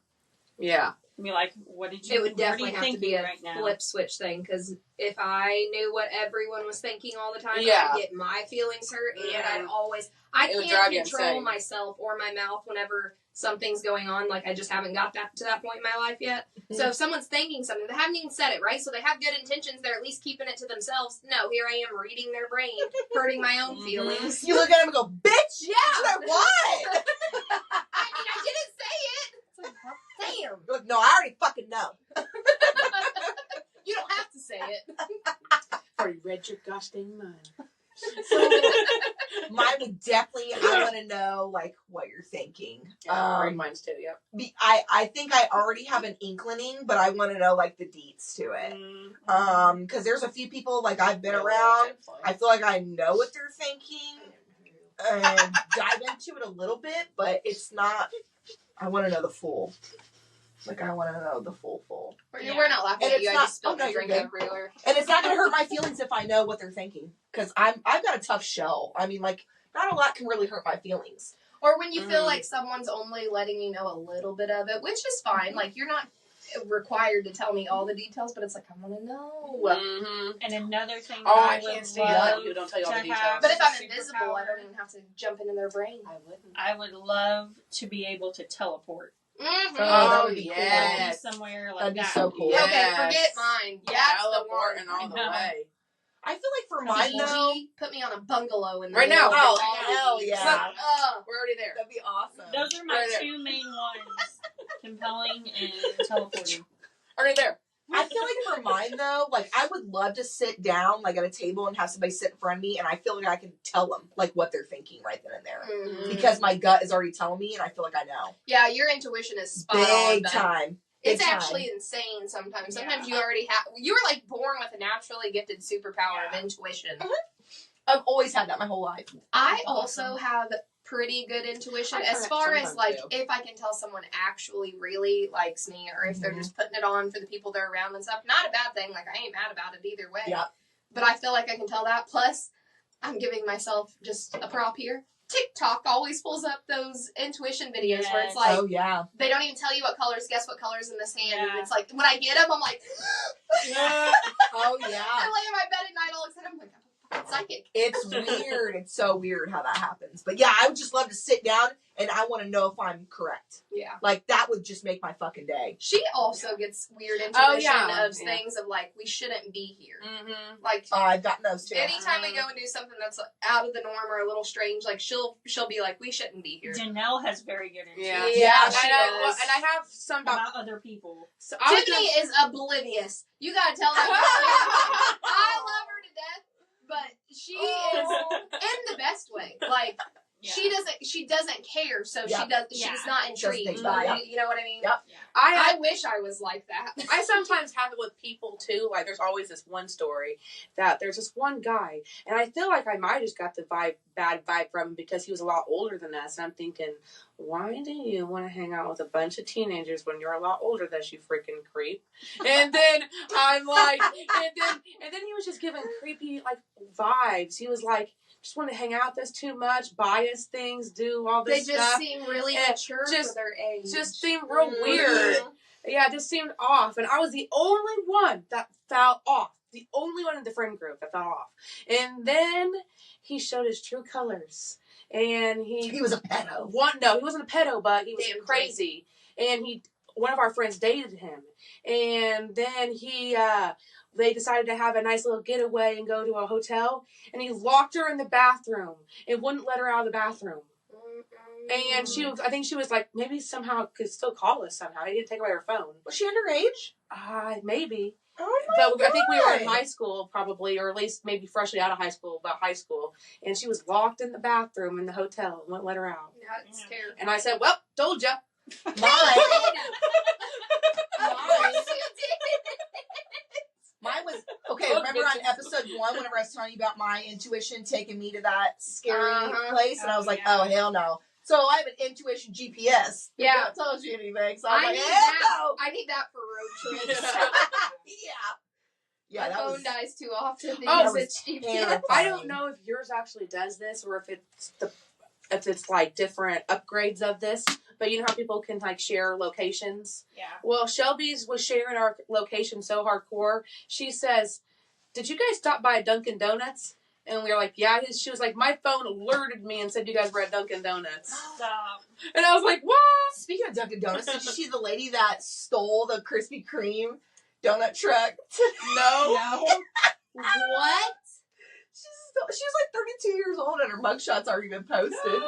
Yeah. Be like, what did you? It would definitely what are you have to be thinking a right now? flip switch thing, because if I knew what everyone was thinking all the time, Yeah. I'd get my feelings hurt, and Mhm. I'd always... I It would can't drive you control insane. myself or my mouth whenever something's going on. Like, I just haven't got to that point in my life yet. So if someone's thinking something, they haven't even said it, right? So they have good intentions, they're at least keeping it to themselves. No, here I am reading their brain, hurting my own feelings. You look at him and go, bitch! Yeah! Like, what? I mean, I didn't say it! It's like, well, damn! You're like, no, I already fucking know. You don't have to say it. Already read your gosh dang mind. So, mine would definitely, I want to know, like, what you're thinking. Mine's too, yep. I think I already have an inkling, but I want to know, like, the deets to it. Because there's a few people, like, I've been around. I feel like I know what they're thinking and dive into it a little bit, but it's not, I want to know the full. Like, I want to know the full. We're not laughing And at you. it's I not- just spilled oh, no, my you're drink good. everywhere. And it's not going to hurt my feelings if I know what they're thinking. Because I've got a tough shell. I mean, like, not a lot can really hurt my feelings. Or when you feel like someone's only letting you know a little bit of it, which is fine. Like, you're not required to tell me all the details, but it's like, I want to know. Mm-hmm. And another thing Oh, that I I would can't stand love you don't tell you all the to details. have But if I'm as a invisible, superpower, I don't even have to jump into their brain. I wouldn't. I would love to be able to teleport. Mm-hmm. Oh, that would be cool. yes. Be somewhere like That'd be that. so cool. Yeah. Okay, Yes. forget mine. Yeah, That's the Teleporting one. all the I know. way. I feel like for mine, though, Fiji, put me on a bungalow in the Right middle now. of the Oh, hell Maldives. yeah. We're already there. that'd be awesome. Those are my Right there. two main ones: compelling and teleporting. Already there. I feel like for mine, though, like, I would love to sit down, like, at a table and have somebody sit in front of me, and I feel like I can tell them, like, what they're thinking right then and there. Mhm. Because my gut is already telling me, and I feel like I know. Yeah, your intuition is spot on. Big but time. It's Big time. actually insane sometimes. Yeah. Sometimes you already have... You were, like, born with a naturally gifted superpower Yeah. of intuition. I've always had that my whole life. I also have pretty good intuition I as far as, sometimes like, do. if I can tell someone actually really likes me or if they're just putting it on for the people they're around and stuff. Not a bad thing. Like, I ain't mad about it either way. Yep. But I feel like I can tell that. Plus, I'm giving myself just a prop here. TikTok always pulls up those intuition videos where it's Yes. like, Oh, yeah. they don't even tell you what colors. Guess what color's in this hand? And Yeah. it's like, when I get them, I'm like, Oh, I yeah. lay in my bed at night all excited. I'm like, I'm fucking psychic. It's weird. It's so weird how that happens. But yeah, I would just love to sit down and I want to know if I'm correct. Yeah. Like, that would just make my fucking day. She also gets weird intuition Oh, yeah. of things of like, we shouldn't be here. Mm-hmm. Like, I've gotten those too. anytime we go and do something that's out of the norm or a little strange, like she'll be like, we shouldn't be here. Janelle has very good intuition Yeah, and she I does. have some about other people. So I was Tiffany just- is oblivious. You gotta tell that. I love her to death, but she is in the best way. Like, Yeah. she doesn't care, so Yeah. she's Yeah. not She doesn't intrigued think by about it. You know what I mean? Yep. I wish I was like that. I sometimes have it with people too. Like, there's always this one story that there's this one guy, and I feel like I might have just got the bad vibe from him because he was a lot older than us. And I'm thinking, why do you want to hang out with a bunch of teenagers when you're a lot older than us, you freaking creep? And then I'm like, and then he was just giving creepy like vibes. He was like, just want to hang out with us too much, buy us things, do all They this just stuff. seem really And mature just- for their age. Just seemed real Mhm. weird. Yeah, it just seemed off. And I was the only one that fell off. The only one in the friend group that fell off. And then he showed his true colors. And He was a pedo. no, he wasn't a pedo, but he was Damn crazy. And one of our friends dated him. And then they decided to have a nice little getaway and go to a hotel. And he locked her in the bathroom and wouldn't let her out of the bathroom. And I think she was like, maybe somehow could still call us somehow. He didn't take away her phone. Was she underage? Maybe. Oh my But I think we were in God. high school probably, or at least maybe freshly out of high school, about high school. And she was locked in the bathroom in the hotel and wouldn't let her out. That's terrible. And I said, well, told ya. Mine. Mine was okay. Look, Remember on bitches. episode 1, whenever I was telling you about my intuition taking me to that scary Uh-huh. place, and I was Oh, like, yeah. "Oh hell no!" So I have an intuition GPS. Yeah. That tells you anything. So I'm I like, need "Hell that. no!" I need that for road trips. Yeah, My that phone was. dies too often. Oh, because that it's was GPS. terrifying. I don't know if yours actually does this or if it's like different upgrades of this, but you know how people can like share locations? Yeah. Well, Shelby's was sharing our location so hardcore. She says, "Did you guys stop by Dunkin' Donuts?" And we were like, "Yeah." She was like, "My phone alerted me and said you guys were at Dunkin' Donuts." Stop. And I was like, "What?" Speaking of Dunkin' Donuts, did you see the lady that stole the Krispy Kreme donut truck? No. What? She was like 32 years old and her mugshot's already been posted.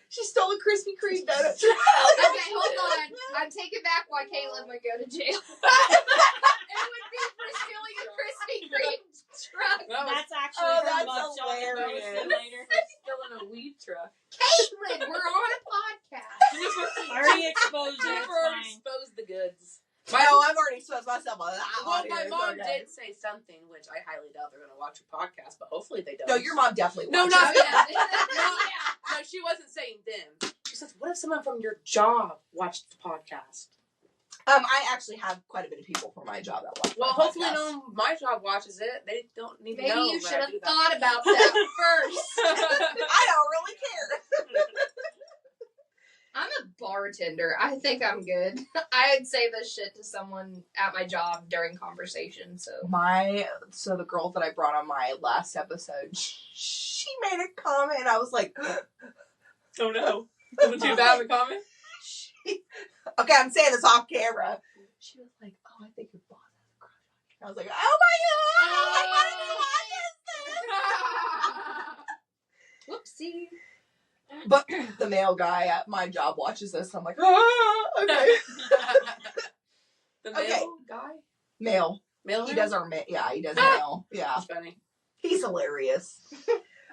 She stole a Krispy Kreme donut truck. Okay, hold on. I'm taking back why Kaitlyn would go to jail. It would be for stealing a Krispy Kreme truck. That's actually that's mugshot hilarious. later. Still in a weed truck. Caitlin, we're on a podcast. I already exposed it. Jennifer It's already fine. exposed the goods. No, I've already exposed myself on that Well, one. my It's mom okay. did say something, which I highly doubt they're going to watch your podcast, but hopefully they don't. No, your mom definitely No, watches. not Oh, yeah. No, she wasn't saying them. She says, "What if someone from your job watched the podcast?" I actually have quite a bit of people from my job that watch. Well, my hopefully podcast. no one my job watches it. They don't need to Maybe know. you that should I have do that. thought about that first. I don't really care. I'm a bartender. I think I'm good. I'd say this shit to someone at my job during conversation, so. So the girl that I brought on my last episode, she made a comment. I was like, Oh no. Was it too bad of a comment? okay, I'm saying this off camera. She was like, "Oh, I think your boss has a crush on you." I was like, "Oh my god!" Whoopsie. But the male guy at my job watches this. And I'm like, "Ah, okay." The Okay. male guy? Male. Male? He does our he does male. Yeah, That's funny. he's hilarious.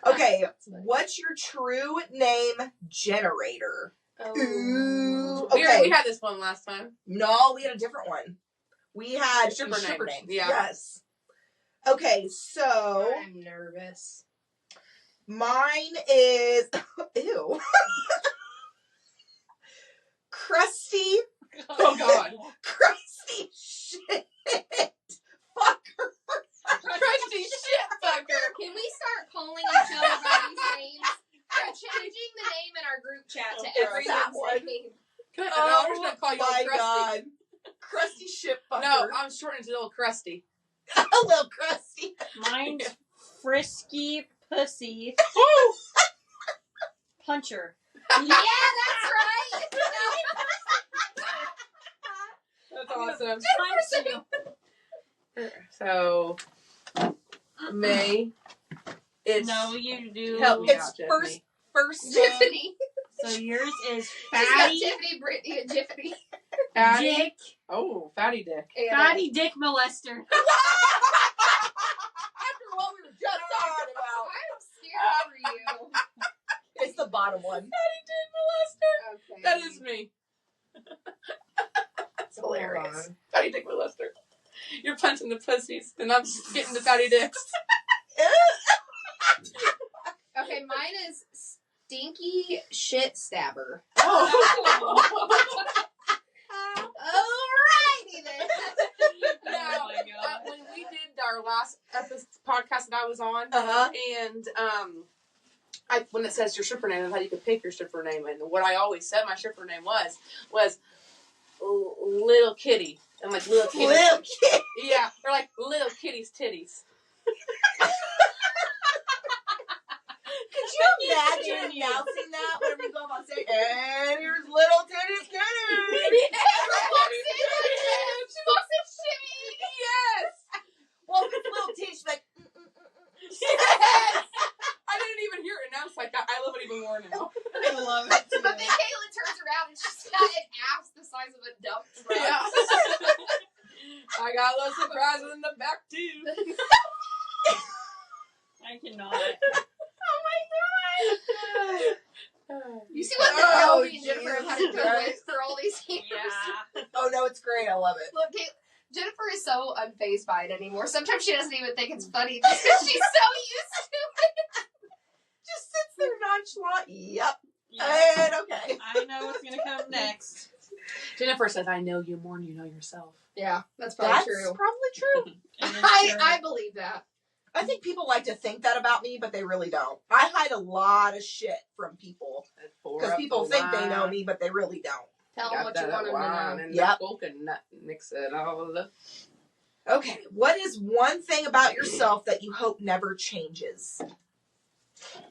Okay, what's your true name generator? Ooh. Okay. We had this one last time. No, we had a different one. We had Stripper name. names. Yeah. Yes. Okay, so I'm nervous. mine is ew. Crusty. Oh God. Crusty shit. Fucker. Crusty shit fucker. Can we start calling each other by these names? I'm changing the name in our group chat to It's that everyone's one. name. No, I'm just gonna call you my Crusty. god. Crusty shit fucker. No, I'm shortening to little Crusty. A little crusty. Mine's Frisky Pussy Woo! Puncher. Yeah, that's right. That's awesome. Mine's too. So, May, it's No, you do. help me It's out, Tiffany. First name. Tiffany. So yours is She's got Fatty Tiffany, Brittney, and Tiffany. Fatty. Dick. Oh, Fatty Dick. Fatty Dick Molester. After what we were just talking about. I'm scared for you. It's the bottom one. Fatty Dick Molester. Okay. That is me. It's hilarious. Fatty Dick Molester. You're punching the pussies, and I'm just getting the fatty dicks. Okay, mine is Stinky Shit Stabber. Oh. Alrighty then. Now, Oh my God. when we did our last podcast that I was on, Uh-huh. and when it says your stripper name, that's how you can pick your stripper name. And what I always said my stripper name was Little Kitty. I'm like Little Kitty. Little kid. Yeah, or like Little Kitty's titties. Could you imagine announcing that whenever you go up on stage? And here's Little Titty Kitty. She walks in shimmy. Yes. Well, if it's Little Titty, she's like, Yes. I didn't even hear it announced like that. I love it even more now. I love it too. But then Kaitlyn turns around and she's got an ass the size of a dump truck. Yeah. I got little surprises in the back too. I cannot. You see what the Oh, Kelby and Jennifer have had to go Jesus. with for all these years? Yeah. oh no, it's great. I love it. Look, Jennifer is so unfazed by it anymore. Sometimes she doesn't even think it's funny just because she's so used to it. Just sits there nonchalant. Yep. Yeah. And okay. I know what's gonna come next. Jennifer says, "I know you more than you know yourself." Yeah, that's probably That's true. probably true. And then I believe that. I think people like to think that about me, but they really don't. I hide a lot of shit from people because people think they know me, but they really don't. Tell them what you want them to know. And yep. Coconut, mix it all up. Okay, what is one thing about yourself that you hope never changes?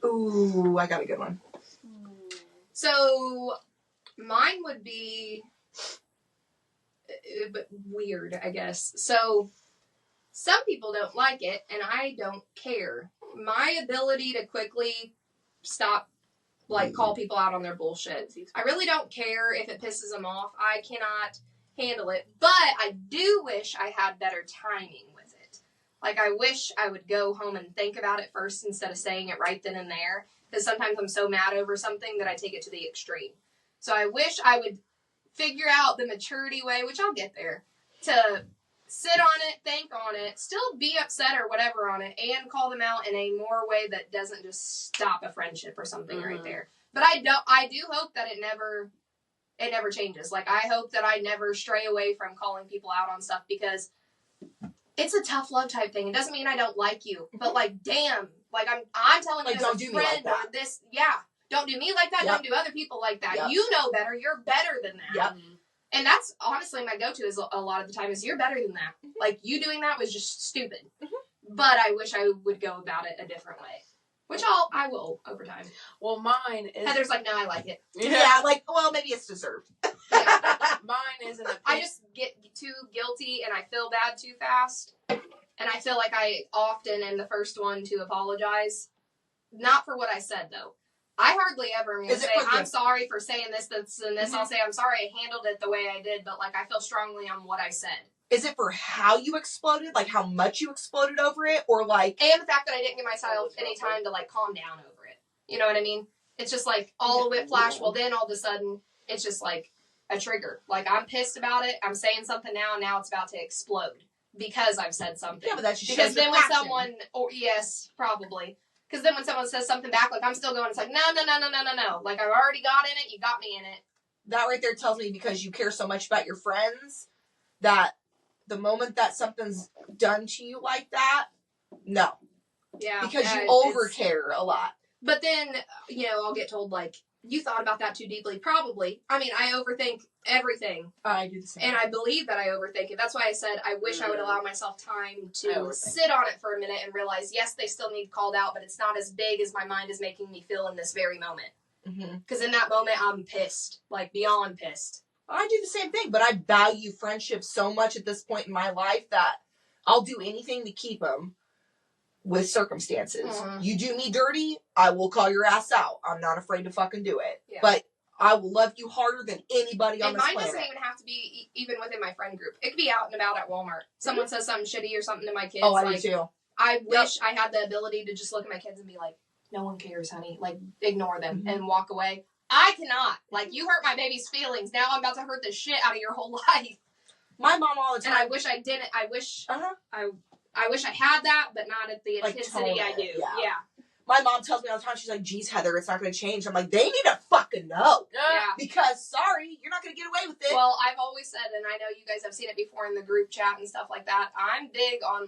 Ooh, I got a good one. So, mine would be weird, I guess. So, some people don't like it, and I don't care. My ability to quickly stop, call people out on their bullshit. I really don't care if it pisses them off. I cannot handle it. But I do wish I had better timing with it. I wish I would go home and think about it first instead of saying it right then and there. Because sometimes I'm so mad over something that I take it to the extreme. So I wish I would figure out the maturity way, which I'll get there, to sit on it, think on it, still be upset or whatever on it, and call them out in a more way that doesn't just stop a friendship or something right there. But I do hope that it never changes. I hope that I never stray away from calling people out on stuff because it's a tough love type thing. It doesn't mean I don't like you, but damn, I'm telling you don't as do a me like friend that. or this, don't do me like that. Yep. Don't do other people like that. Yep. You know better. You're better than that. Yep. And that's honestly my go-to is a lot of the time is you're better than that. Mm-hmm. You doing that was just stupid. Mm-hmm. But I wish I would go about it a different way. Which I will over time. Well, mine is... Heather's no, I like it. Yeah, well, maybe it's deserved. Yeah. Mine isn't a... I just get too guilty and I feel bad too fast. And I feel like I often am the first one to apologize. Not for what I said, though. I hardly ever am going to say, I'm sorry for saying this, and this. Mm-hmm. I'll say, I'm sorry I handled it the way I did, but, I feel strongly on what I said. Is it for how you exploded? How much you exploded over it? Or, And the fact that I didn't give myself any time to, calm down over it. You know what I mean? It's just, all a whiplash. Well, then, all of a sudden, it's just, a trigger. I'm pissed about it. I'm saying something now, and now it's about to explode. Because I've said something. Yeah, but that's just because then when someone, yes, probably. Because then when someone says something back, I'm still going, it's no. I've already got in it, you got me in it. That right there tells me because you care so much about your friends that the moment that something's done to you like that, no. Yeah. Because you overcare a lot. But then, I'll get told, you thought about that too deeply. Probably. I mean, I overthink everything. I do the same. And I believe that I overthink it. That's why I said I wish I would allow myself time to sit on it for a minute and realize, yes, they still need called out, but it's not as big as my mind is making me feel in this very moment. Because in that moment, I'm pissed. Beyond pissed. I do the same thing, but I value friendship so much at this point in my life that I'll do anything to keep them with circumstances. Mm-hmm. You do me dirty, I will call your ass out. I'm not afraid to fucking do it. Yeah. But I will love you harder than anybody on this planet. And mine doesn't even have to be even within my friend group. It could be out and about at Walmart. Someone says something shitty or something to my kids. Oh, I do too. I wish I had the ability to just look at my kids and be like, no one cares, honey. Ignore them and walk away. I cannot. You hurt my baby's feelings. Now I'm about to hurt the shit out of your whole life. My mom all the time. And I wish I didn't. I wish I wish I had that, but not at the intensity I do. Yeah. My mom tells me all the time, she's like, geez, Heather, it's not going to change. I'm like, they need to fucking know. Yeah. Because, sorry, you're not going to get away with it. Well, I've always said, and I know you guys have seen it before in the group chat and stuff like that, I'm big on,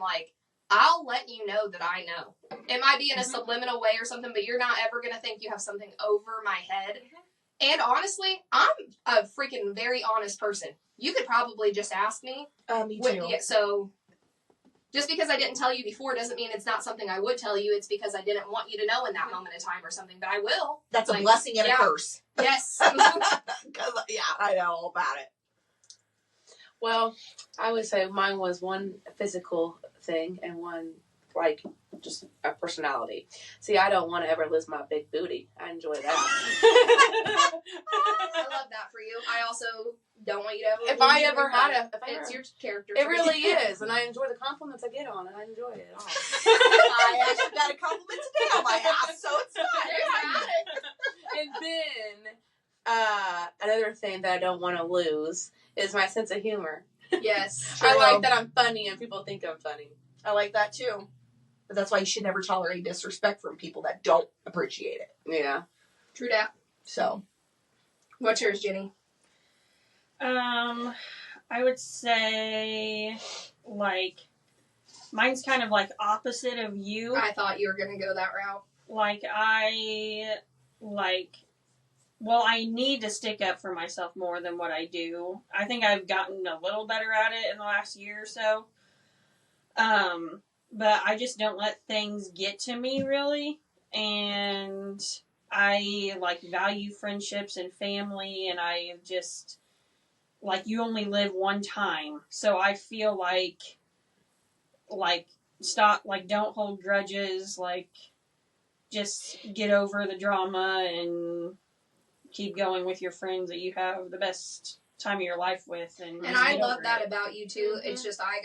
I'll let you know that I know. It might be in a subliminal way or something, but you're not ever going to think you have something over my head. And honestly, I'm a freaking very honest person. You could probably just ask me. Me too. So... just because I didn't tell you before doesn't mean it's not something I would tell you. It's because I didn't want you to know in that moment of time or something, but I will. That's a blessing and a curse. Yes. Because, I know all about it. Well, I would say mine was one physical thing and one, just a personality. See, I don't want to ever lose my big booty. I enjoy that. I love that for you. I also... don't want you to ever. If I ever had it's your character. It really is, and I enjoy the compliments I get on it. I enjoy it all. I actually got a compliment today on my ass, so it's fine. And then another thing that I don't want to lose is my sense of humor. Yes, I like that I'm funny and people think I'm funny. I like that too, but that's why you should never tolerate disrespect from people that don't appreciate it. Yeah, true that. So, what's yours, Jenny? I would say, mine's kind of like opposite of you. I thought you were going to go that route. I need to stick up for myself more than what I do. I think I've gotten a little better at it in the last year or so. But I just don't let things get to me, really. And I, value friendships and family, and I just, you only live one time. So I feel stop, don't hold grudges, just get over the drama and keep going with your friends that you have the best time of your life with. And I love that about you too. Mm-hmm. It's just I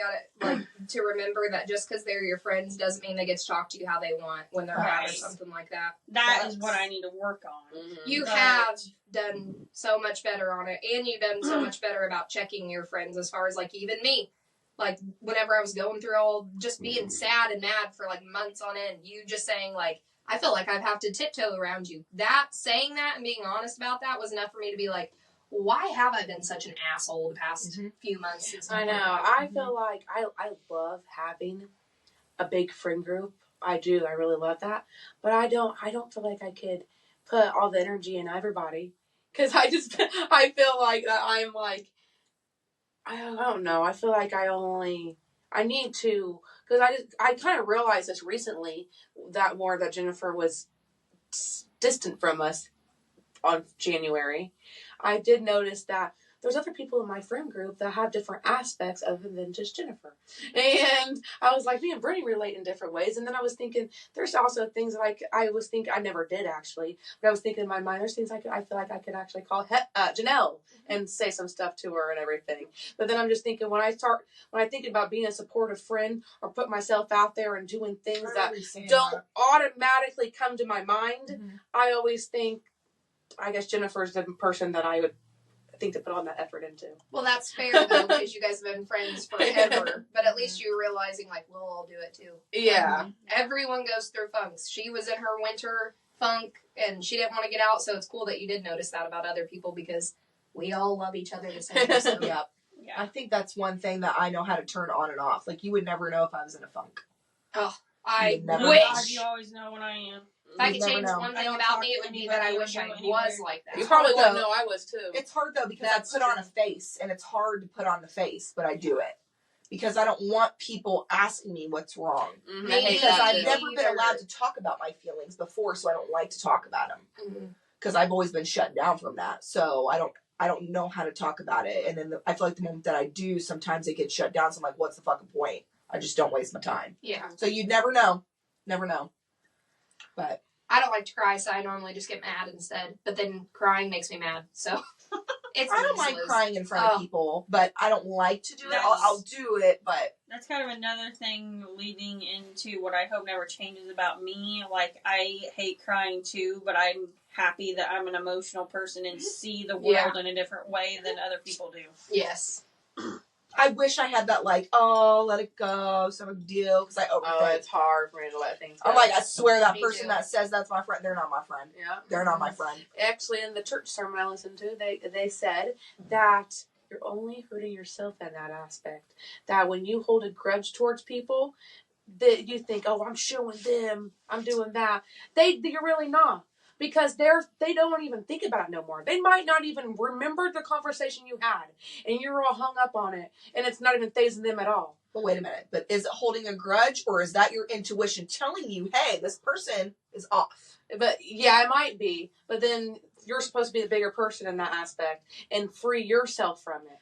got to remember that just because they're your friends doesn't mean they get to talk to you how they want when they're mad or something like that. That is what I need to work on. Mm-hmm. You have done so much better on it, and you've done so much better about checking your friends as far as even me. Whenever I was going through all just being sad and mad for months on end, you just saying I feel like I have to tiptoe around you. Saying that and being honest about that was enough for me to be why have I been such an asshole the past few months? I know. I feel like I love having a big friend group. I do. I really love that. But I don't feel like I could put all the energy in everybody. Because I feel like I'm I don't know. I feel like I need to, because I kind of realized this recently that Jennifer was distant from us on January. I did notice that there's other people in my friend group that have different aspects other than just Jennifer. And I was me and Brittney relate in different ways. And then I was thinking, there's also things that I never did actually, but I was thinking in my mind, there's things I feel like I could actually call Janelle and say some stuff to her and everything. But then I'm just thinking, when I think about being a supportive friend or put myself out there and doing things that don't automatically come to my mind, I always think, I guess Jennifer's the person that I would think to put all that effort into. Well, that's fair though, because you guys have been friends forever. But at least you're realizing we'll all do it too. Yeah. Everyone goes through funks. She was in her winter funk and she didn't want to get out, so it's cool that you did notice that about other people because we all love each other the same. So. Yep. Yeah. I think that's one thing that I know how to turn on and off. You would never know if I was in a funk. Oh, I wish. You always know when I am. If I could change one thing about me, it would be that I wish I was like that. You probably wouldn't know I was too. It's hard though because I put on a face, and it's hard to put on the face, but I do it because I don't want people asking me what's wrong. Mm-hmm. Because I've never been allowed to talk about my feelings before, so I don't like to talk about them because I've always been shut down from that. So I don't know how to talk about it, and then I feel like the moment that I do, sometimes it gets shut down. So I'm what's the fucking point? I just don't waste my time. Yeah. So you'd never know, but. I don't like to cry, so I normally just get mad instead. But then crying makes me mad, so it's I don't mind crying in front of people, but I don't like to do it. I'll do it, but that's kind of another thing leading into what I hope never changes about me. I hate crying too, but I'm happy that I'm an emotional person and see the world in a different way than other people do. Yes. I wish I had that, let it go, it's no big deal, because I overthink. Oh, it's hard for me to let things go. I'm I swear that person that says that's my friend, they're not my friend. Yeah. They're not my friend. Actually, in the church sermon I listened to, they said that you're only hurting yourself in that aspect. That when you hold a grudge towards people, that you think, oh, I'm showing them, I'm doing that. You're really not. Because they don't even think about it no more. They might not even remember the conversation you had. And you're all hung up on it. And it's not even fazing them at all. But wait a minute. But is it holding a grudge? Or is that your intuition telling you, hey, this person is off? But yeah, it might be. But then you're supposed to be the bigger person in that aspect. And free yourself from it.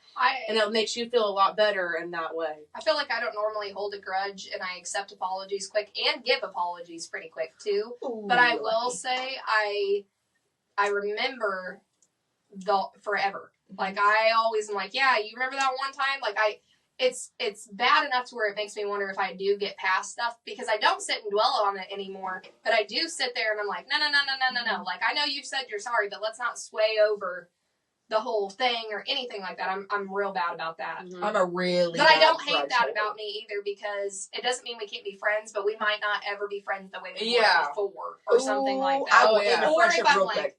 And it makes you feel a lot better in that way. I feel like I don't normally hold a grudge, and I accept apologies quick and give apologies pretty quick too. Ooh, but I will say I remember forever. I always am yeah, you remember that one time? It's bad enough to where it makes me wonder if I do get past stuff because I don't sit and dwell on it anymore. But I do sit there and I'm no. I know you said you're sorry, but let's not sway over the whole thing or anything like that. I'm real bad about that. Mm-hmm. I'm a really But I don't hate that about me either because it doesn't mean we can't be friends, but we might not ever be friends the way we were before or something like that. Or if I'm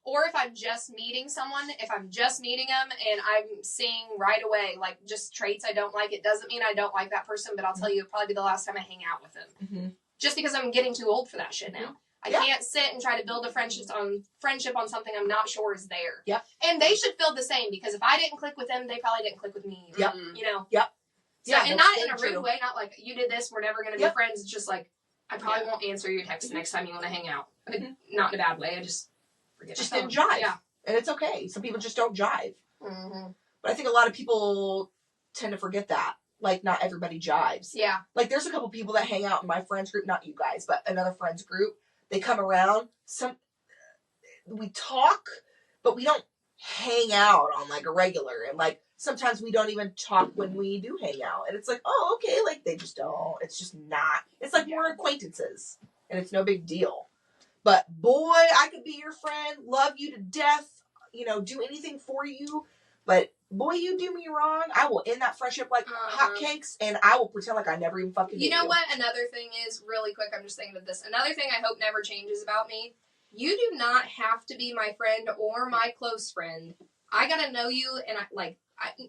Or if I'm just meeting someone, if I'm just meeting them and I'm seeing right away, like, just traits I don't like, it doesn't mean I don't like that person, but I'll tell you, it'll probably be the last time I hang out with them. Mm-hmm. Just because I'm getting too old for that shit now. I can't sit and try to build a friendship on something I'm not sure is there. Yep. And they should feel the same, because if I didn't click with them, they probably didn't click with me. Yep. You know? Yep. So, Yeah, and not in a true. rude way, not like, you did this, we're never going to be friends. It's just like, I probably won't answer your text the next time you want to hang out. Not in a bad way, I just forget. Just didn't jive. Yeah. And it's okay. Some people just don't jive. Mm-hmm. But I think a lot of people tend to forget that. Like, not everybody jives. Yeah. Like, there's a couple people that hang out in my friends group, not you guys, but another friends group. They come around. We talk, but we don't hang out on, like, a regular. And, like, sometimes we don't even talk when we do hang out. And it's like, oh, okay. Like, they just don't. It's just not. It's like we're acquaintances. And it's no big deal. But, boy, I could be your friend, love you to death, you know, do anything for you. But, boy, you do me wrong, I will end that friendship like hotcakes, and I will pretend like I never even fucking knew you. You know what? Another thing is, really quick, I'm just thinking of this. Another thing I hope never changes about me, you do not have to be my friend or my close friend. I gotta know you, and I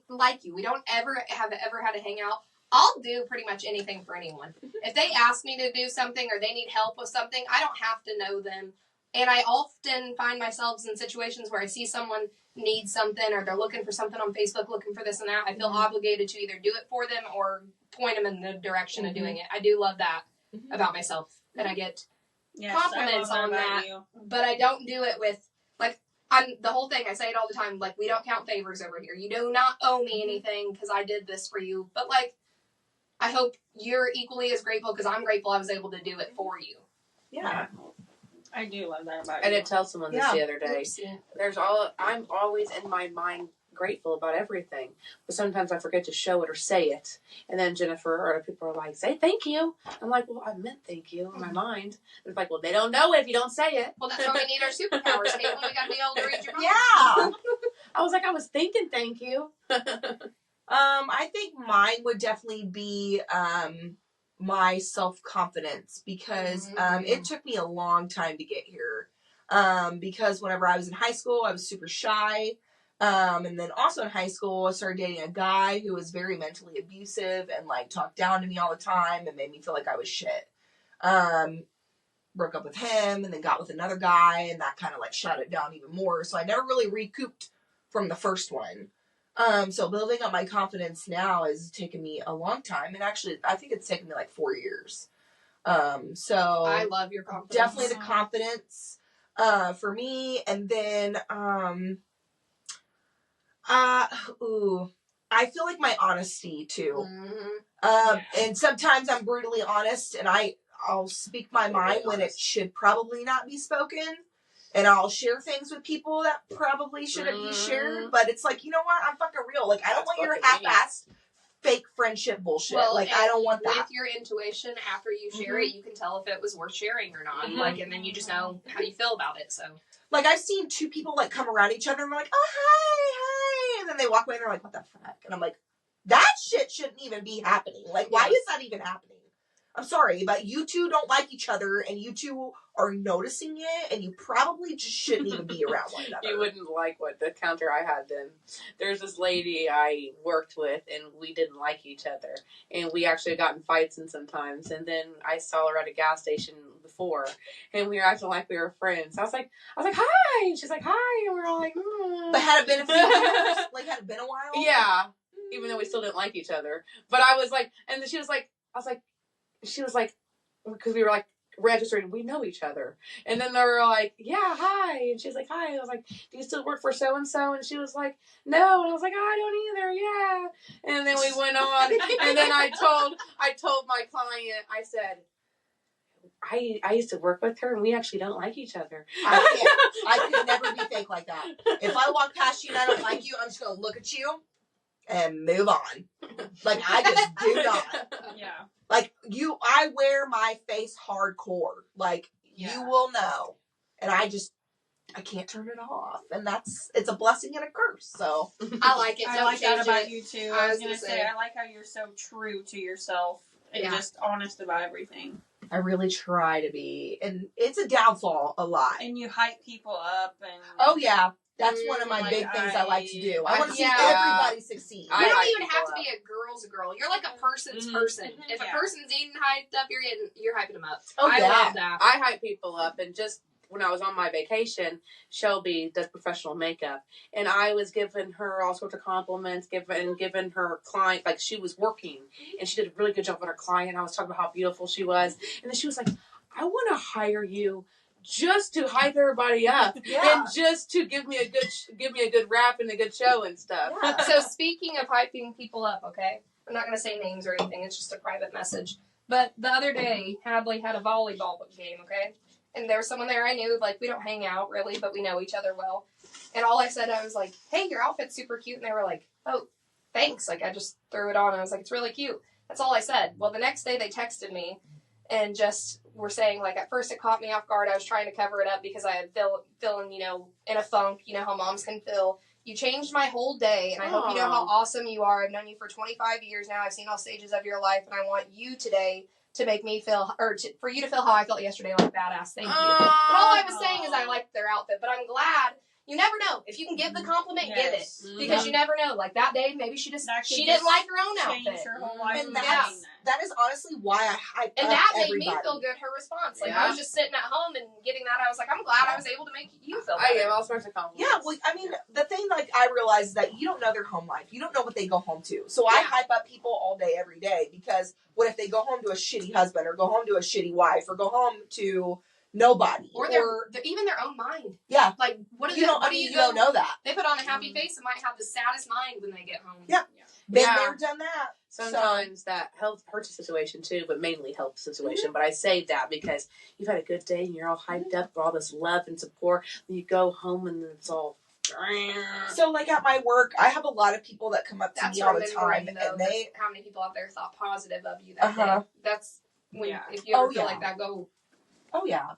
like you. We don't ever had to hang out. I'll do pretty much anything for anyone. If they ask me to do something or they need help with something, I don't have to know them. And I often find myself in situations where I see someone need something or they're looking for something on Facebook, looking for this and that. I feel obligated to either do it for them or point them in the direction of doing it. I do love that about myself. And I get compliments on that. But I don't do it with, like, the whole thing, I say it all the time, like, we don't count favors over here. You do not owe me anything because I did this for you. But, like, I hope you're equally as grateful because I'm grateful I was able to do it for you. Yeah. I do love that about you. I did tell someone this the other day. I'm always in my mind grateful about everything, but sometimes I forget to show it or say it. And then Jennifer or other people are like, "Say thank you." I'm like, "Well, I meant thank you in my mind." It's like, "Well, they don't know it if you don't say it." Well, that's why we need our superpowers, Kaitlyn. We gotta be able to read your mind. Yeah. I was like, I was thinking thank you. I think mine would definitely be my self-confidence, because it took me a long time to get here. Because whenever I was in high school, I was super shy. And then also in high school, I started dating a guy who was very mentally abusive and, like, talked down to me all the time and made me feel like I was shit. Broke up with him and then got with another guy, and that kind of, like, shut it down even more. So I never really recouped from the first one. So building up my confidence now has taken me a long time. And actually, I think it's taken me like 4 years. So I love your confidence. Definitely the confidence, for me. And then, I feel like my honesty too. And sometimes I'm brutally honest, and I'll speak my mind when it should probably not be spoken. And I'll share things with people that probably shouldn't be shared. But it's like, you know what? I'm fucking real. Like, I don't want your half-assed fake friendship bullshit. Well, like, I don't want that. With your intuition, after you share it, you can tell if it was worth sharing or not. Like, and then you just know how you feel about it. So, like, I've seen two people, like, come around each other and they're like, oh, hi. And then they walk away and they're like, what the fuck? And I'm like, that shit shouldn't even be happening. Like, why is that even happening? I'm sorry, but you two don't like each other, and you two are noticing it, and you probably just shouldn't even be around one another. You wouldn't like what the counter I had then. There's this lady I worked with, and we didn't like each other, and we actually got in fights and sometimes, and then I saw her at a gas station before, and we were acting like we were friends. I was like, hi, and she's like, hi, and we're all like, But had it been a few years? Like, had it been a while? Yeah, even though we still didn't like each other. But I was like, and then she was like, because we were like registered, we know each other. And then they were like, yeah, hi. And she's like, hi. And I was like, do you still work for so-and-so? And she was like, no. And I was like, I don't either. Yeah. And then we went on. And then I told my client, I said, I used to work with her, and we actually don't like each other. I could never be fake like that. If I walk past you and I don't like you, I'm just going to look at you and move on. Like, I just do not. Yeah. Like, I wear my face hardcore. Like, you will know. And I can't turn it off. And it's a blessing and a curse, so. I like it. I like that about you, too. I was going to say, I like how you're so true to yourself and just honest about everything. I really try to be, and it's a downfall a lot. And you hype people up, and Oh yeah, that's one of my like, big things I like to do. I want to see Yeah. everybody succeed. You I don't hype even have people to be a girl's girl. You're like a person's person. If a Yeah. person's eating hyped up, you're hyping them up. Oh, I yeah. love that. I hype people up, and just when I was on my vacation, Shelby does professional makeup, and I was giving her all sorts of compliments, giving her client, like she was working, and she did a really good job on her client. I was talking about how beautiful she was, and then she was like, I want to hire you just to hype everybody up, Yeah. and just to give me a good rap and a good show and stuff. Yeah. So speaking of hyping people up, okay? I'm not going to say names or anything. It's just a private message. But the other day, Hadley had a volleyball game, okay? And there was someone there I knew. Like, we don't hang out, really, but we know each other well. And all I said, I was like, hey, your outfit's super cute. And they were like, oh, thanks. Like, I just threw it on. And I was like, it's really cute. That's all I said. Well, the next day they texted me and just were saying, like, at first it caught me off guard. I was trying to cover it up because I had feeling, you know, in a funk. You know how moms can feel. You changed my whole day, and I hope you know how awesome you are. I've known you for 25 years now. I've seen all stages of your life, and I want you today to make me feel, for you to feel how I felt yesterday, like badass. Thank you. But all I was saying is I liked their outfit, but I'm glad. You never know. If you can give the compliment, give it. Because you never know. Like that day, maybe she didn't like her own outfit. Her whole life. And that is honestly why I hype And up that made everybody. me feel good, her response. Like, Yeah. I was just sitting at home and getting that. I was like, I'm glad I was able to make you feel better. I give all sorts of compliments. Yeah, well, I mean, the thing, like, I realize is that you don't know their home life. You don't know what they go home to. So I hype up people all day, every day, because what if they go home to a shitty husband, or go home to a shitty wife, or go home to nobody? Or even their own mind. Yeah. Like, what is You it? don't, What I do mean, you you don't know that. They put on a happy face and might have the saddest mind when they get home. Yeah. Been Yeah. there, done that. Sometimes that hurts the situation too, but mainly helps the situation. But I say that because you've had a good day and you're all hyped up for all this love and support. And you go home and it's all. So, like, at my work, I have a lot of people that come up to me all the time, Though, and they. how many people out there thought positive of you that day? That's when, if you ever feel like that, go. Oh, yeah.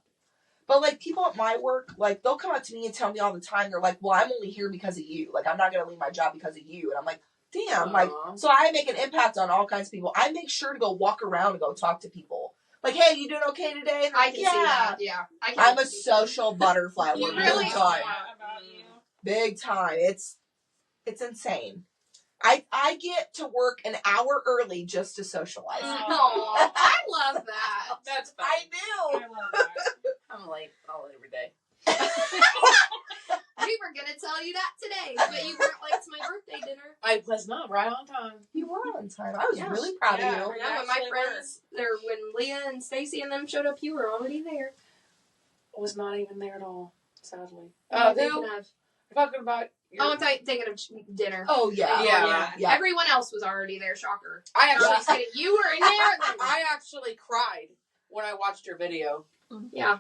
But, like, people at my work, like, they'll come up to me and tell me all the time, they're like, well, I'm only here because of you. Like, I'm not going to leave my job because of you. And I'm like, damn. Like, so I make an impact on all kinds of people. I make sure to go walk around and go talk to people. Like, hey, you doing okay today? And I can see that. Yeah. I'm a social butterfly. You We're really big time. About you. Big time. It's insane. I get to work an hour early just to socialize. Aw, I love that. That's fine. I do. I love that. I'm late every day. We were gonna tell you that today, but you weren't late to my birthday dinner. I was not right on time. You were on time. I was Yeah. really proud of you. Yeah, when my friends, when Leah and Stacy and them showed up, you were already there. I was not even there at all, sadly. Who? We're talking about. Oh, I'm thinking of dinner. Oh, yeah. Yeah. Everyone else was already there. Shocker. I No, actually, just kidding. You were in there. I actually cried when I watched your video. Yeah,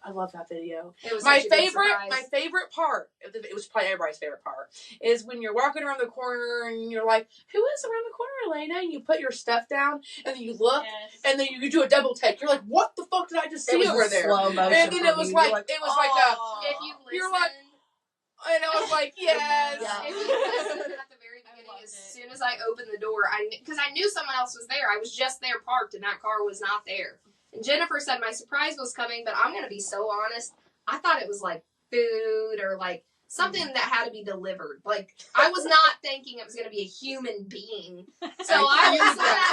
I love that video. it was My such a good favorite surprise. part. It was probably everybody's favorite part. Is when you're walking around the corner and you're like, "Who is around the corner, Elena?" And you put your stuff down and then you look and then you do a double take. You're like, "What the fuck did I just see over there?" Slow motion And then for it was me. like, You're a. If you listen, You're like, and I was like, yes. Yeah. if you listen at the very beginning, as soon as I opened the door, because I knew someone else was there. I was just there parked, and that car was not there. And Jennifer said my surprise was coming, but I'm gonna be so honest. I thought it was like food or like something that had to be delivered. Like I was not thinking it was gonna be a human being. So I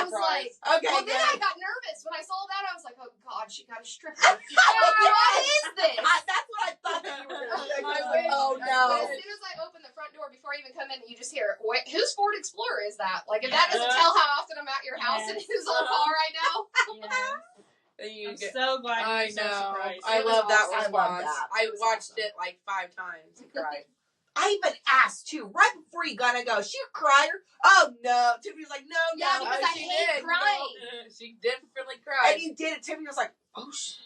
was like, okay, well, then I got nervous when I saw that. I was like, oh God, she got a stripper. What is this? That's what I thought that you were going to say. I was like, oh, But no. as soon as I open the front door, before I even come in, you just hear, wait, whose Ford Explorer is that? Like, if that doesn't tell how often I'm at your house and whose old car I know. I'm so glad I you're so know. surprised. I love that I love response. that. I It was watched awesome. it like 5 times and cried. I even asked, too, right before you gonna go, she a crier? Oh, no. Tiffany was like, no. Yeah, because I she hate did. crying. She definitely cried. And you did it. Tiffany was like, oh, shit.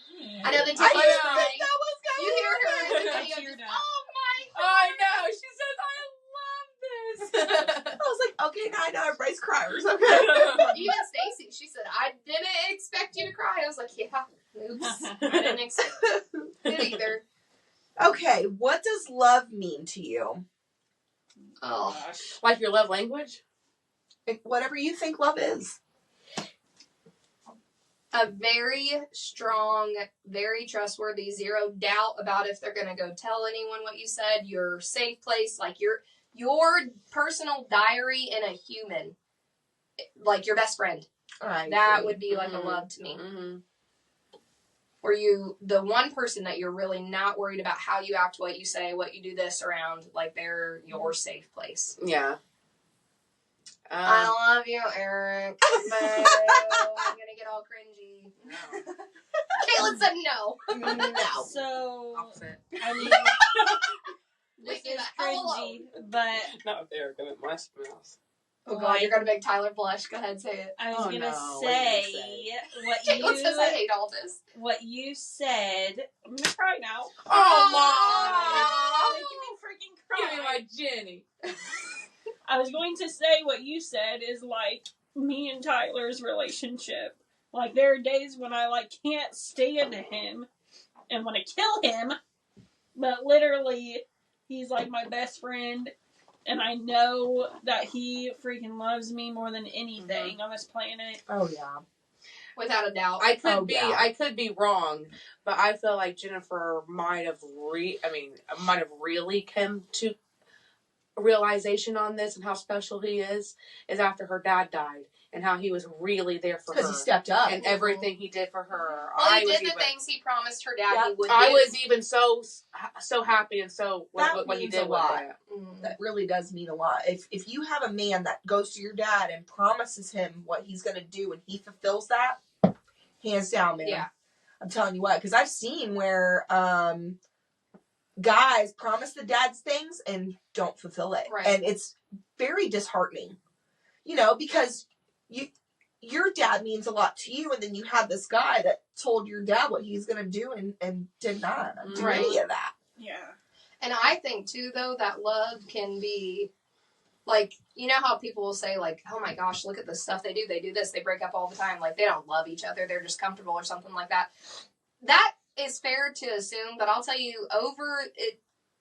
I know the I Tiffany didn't was crying. think that was going You hear her in the I video teared just, up. oh my I know. She says, I love this. I was like, okay, now I know everybody's criers. Okay. Even Stacy, she said, I didn't expect you to cry. I was like, yeah, oops. I didn't expect it either. Okay, what does love mean to you? Oh, Like your love language? Whatever you think love is. a very strong, very trustworthy, zero doubt about if they're going to go tell anyone what you said, your safe place, like your personal diary in a human, like your best friend. That would be like a love to me. Mm-hmm. Or the one person that you're really not worried about how you act, what you say, what you do this around, like they're your safe place. Yeah. I love you, Eric, but I'm gonna get all cringy. No. Kaitlyn said no. No. So, Opposite. I mean, this say is that. Hello. cringy, but Not with Eric. I meant my spouse. Oh God, you're gonna make Tyler blush. Go ahead, say it. I was gonna no. say what Kaitlyn says I hate all this. what you said. I'm gonna cry now. Oh, Making me freaking give me cry. my Jenny. I was going to say what you said is like me and Tyler's relationship. Like there are days when I like can't stand him and want to kill him, but literally he's like my best friend, and I know that he freaking loves me more than anything on this planet. Oh yeah. Without a doubt. I could yeah. I could be wrong, but I feel like Jennifer might have really come to realization on this and how special he is after her dad died and how he was really there for her. Because he stepped up. And everything he did for her. Well, he did the things he promised her dad he would do. I was even so happy and so what he means did a lot. with that. That really does mean a lot. If you have a man that goes to your dad and promises him what he's going to do and he fulfills that, hands down, man. Yeah. I'm telling you what, because I've seen where guys promise the dads things and don't fulfill it. Right. And it's very disheartening. Because your dad means a lot to you, and then you have this guy that told your dad what he's going to do and did not do any of that. Yeah. And I think, too, though, that love can be, like, you know how people will say, like, oh, my gosh, look at the stuff they do. They do this. They break up all the time. Like, they don't love each other. They're just comfortable or something like that. That is fair to assume, but I'll tell you,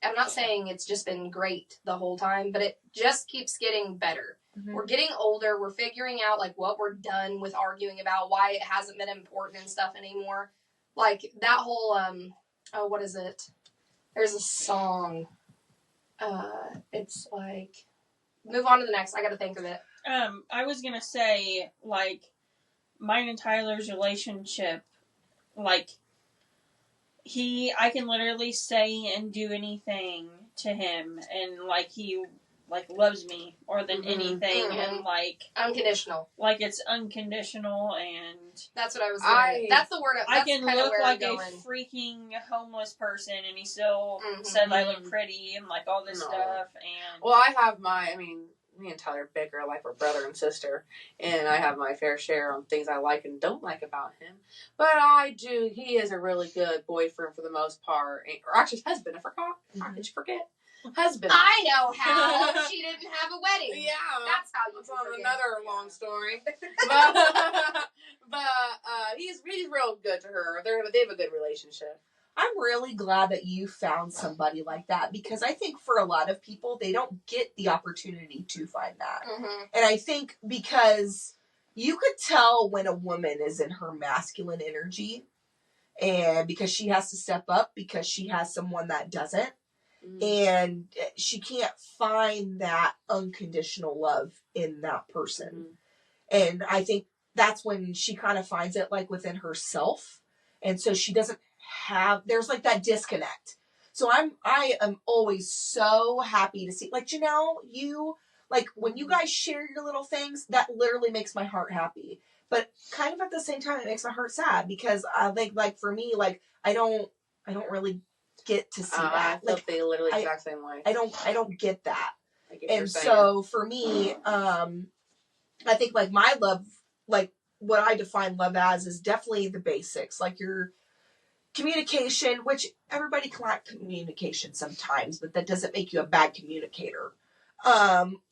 I'm not saying it's just been great the whole time, but it just keeps getting better. Mm-hmm. We're getting older. We're figuring out, like, what we're done with arguing about, why it hasn't been important and stuff anymore. Like, that whole, what is it? There's a song. It's like, move on to the next. I gotta think of it. I was gonna say, like, mine and Tyler's relationship, like, I can literally say and do anything to him, and, like, he, like, loves me more than anything, and, like... Unconditional. Like, it's unconditional, and... That's what I was saying. That's the word. I can look like a freaking homeless person, and he still said I look pretty, and, like, all this stuff, and... Well, I have me and Tyler bicker like we're brother and sister, and I have my fair share on things I like and don't like about him. But he is a really good boyfriend for the most part. Or actually, husband, I forgot. How did you forget? Husband. I know how. She didn't have a wedding. Yeah. That's how you It's on forget. another long story. But he's real good to her. They have a good relationship. I'm really glad that you found somebody like that, because I think for a lot of people, they don't get the opportunity to find that. Mm-hmm. And I think because you could tell when a woman is in her masculine energy, and because she has to step up because she has someone that doesn't, and she can't find that unconditional love in that person. And I think that's when she kind of finds it, like, within herself. And so she doesn't there's like that disconnect. So I am always so happy to see, like, Janelle, you, like, when you guys share your little things, that literally makes my heart happy. But kind of at the same time, it makes my heart sad, because I think, like, for me, like, I don't really get to see that. I felt the literally exact same way. I don't get that. And so for me, I think, like, my love, like, what I define love as is definitely the basics, like your communication, which everybody can lack communication sometimes, but that doesn't make you a bad communicator.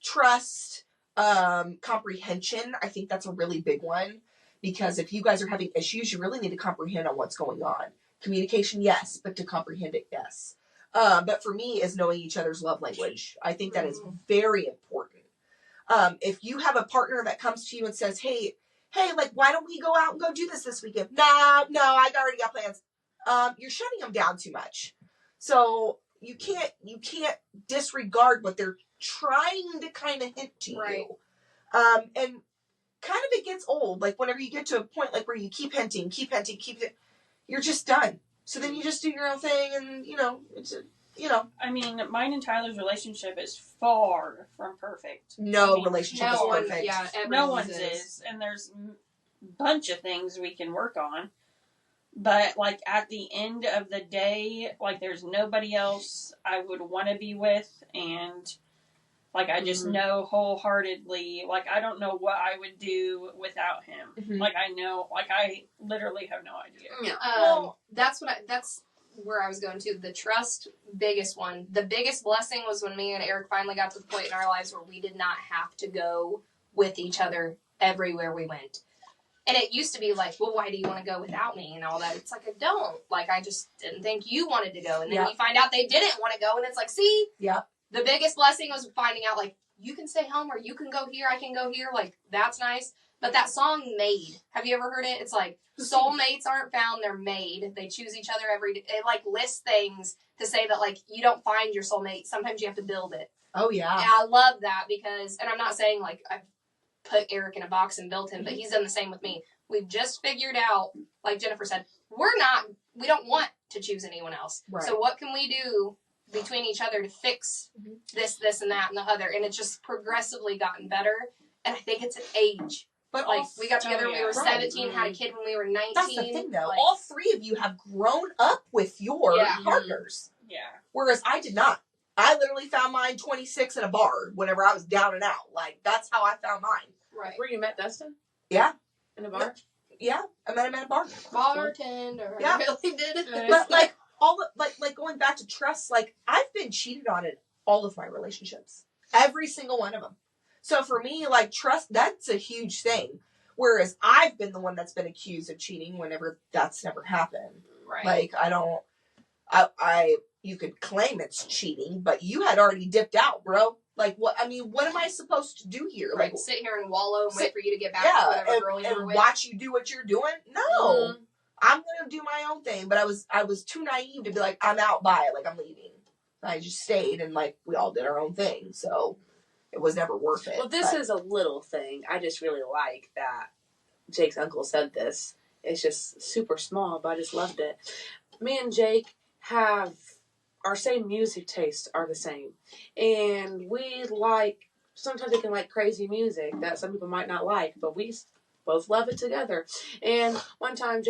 Trust, comprehension. I think that's a really big one, because if you guys are having issues, you really need to comprehend on what's going on. Communication, yes, but to comprehend it, yes. But for me, is knowing each other's love language. I think that is very important. If you have a partner that comes to you and says, hey, hey, like, why don't we go out and go do this weekend? No, I already got plans. You're shutting them down too much. So you can't disregard what they're trying to kind of hint to you. And kind of it gets old. Like whenever you get to a point like where you keep hinting, you're just done. So then you just do your own thing, and I mean, mine and Tyler's relationship is far from perfect. No relationship is perfect. Yeah, no one's is. And there's a bunch of things we can work on. But, like, at the end of the day, like, there's nobody else I would want to be with. And, like, I just know wholeheartedly, like, I don't know what I would do without him. Mm-hmm. Like, I literally have no idea. Yeah. That's where I was going to. The trust, biggest one. The biggest blessing was when me and Eric finally got to the point in our lives where we did not have to go with each other everywhere we went. And it used to be like, well, why do you want to go without me and all that? It's like, I don't. Like, I just didn't think you wanted to go. And then you find out they didn't want to go. And it's like, see? Yep. The biggest blessing was finding out, like, you can stay home or you can go here, I can go here. Like, that's nice. But that song, Made, have you ever heard it? It's like, soulmates aren't found, they're made. They choose each other every day. It, like, lists things to say that, like, you don't find your soulmate. Sometimes you have to build it. Oh, yeah. And I love that because, and I'm not saying, like, I've put Eric in a box and built him, but he's done the same with me. We've just figured out, like Jennifer said, we don't want to choose anyone else. Right. So what can we do between each other to fix this, and that, and the other? And it's just progressively gotten better. And I think it's an age. But like, we got together when we were 17, had a kid when we were 19. That's the thing, though. Like, all three of you have grown up with your partners. Yeah. Whereas I did not. I literally found mine 26 in a bar whenever I was down and out. Like, that's how I found mine. Right. Where you met Dustin? Yeah. In a bar? Yeah. I met him at a bar. Bartender. Yeah. I really did. But, like, like going back to trust, like, I've been cheated on in all of my relationships. Every single one of them. So for me, like, trust, that's a huge thing. Whereas I've been the one that's been accused of cheating whenever that's never happened. Right. Like, you could claim it's cheating, but you had already dipped out, bro. Like, what am I supposed to do here? Right. Like, sit here and wallow and wait for you to get back to whatever girl you were with. Watch you do what you're doing? No. I'm going to do my own thing. But I was too naive to be like, I'm out, bye. Like, I'm leaving. I just stayed and, like, we all did our own thing. So it was never worth it. Well, this is a little thing. I just really like that Jake's uncle said this. It's just super small, but I just loved it. Me and Jake have our same music tastes are the same. And we like, sometimes we can like crazy music that some people might not like, but we both love it together. And one time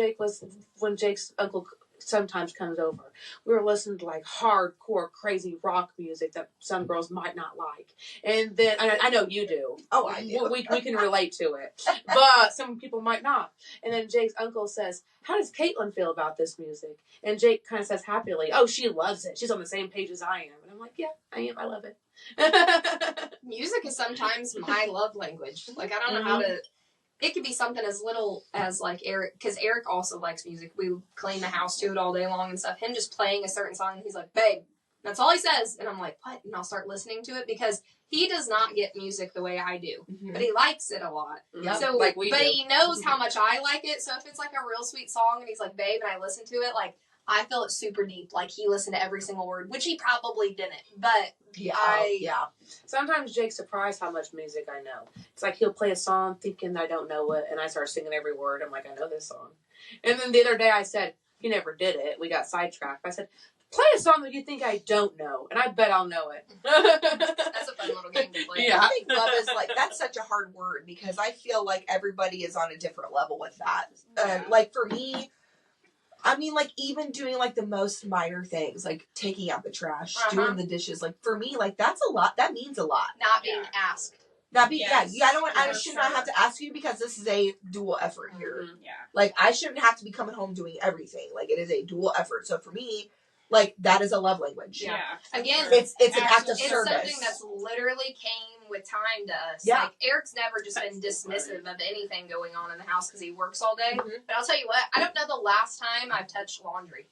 when Jake's uncle sometimes comes over, we were listening to like hardcore crazy rock music that some girls might not like. And then I know you do. Oh, I do. We can relate to it, but some people might not. And then Jake's uncle says, how does Kaitlyn feel about this music? And Jake kind of says happily, oh, she loves it. She's on the same page as I am. And I'm like, yeah, I am. I love it. Music is sometimes my love language. Like, I don't know how to... It could be something as little as, like, Eric, because Eric also likes music. We clean the house to it all day long and stuff. Him just playing a certain song, and he's like, babe, that's all he says. And I'm like, what? And I'll start listening to it because he does not get music the way I do. But he likes it a lot. Yep. So, like but he knows how much I like it. So if it's, like, a real sweet song and he's like, babe, and I listen to it, like, I feel it super deep. Like, he listened to every single word, which he probably didn't. But yeah. Sometimes Jake's surprised how much music I know. It's like he'll play a song thinking I don't know it, and I start singing every word. I'm like, I know this song. And then the other day I said, you never did it. We got sidetracked. I said, play a song that you think I don't know, and I bet I'll know it. That's a fun little game to play. Yeah. I think love is like, that's such a hard word because I feel like everybody is on a different level with that. Like for me, I mean, like, even doing, like, the most minor things, like, taking out the trash, doing the dishes, like, for me, like, that's a lot. That means a lot. Not being asked. Not being, I should not have to ask you because this is a dual effort here. Yeah. Like, I shouldn't have to be coming home doing everything. Like, it is a dual effort. So, for me, like, that is a love language. Yeah. Again, it's an act of service. It's something that's literally came with time to us. Yeah. Like, Eric's never just been dismissive of anything going on in the house because he works all day. But I'll tell you what, I don't know the last time I've touched laundry.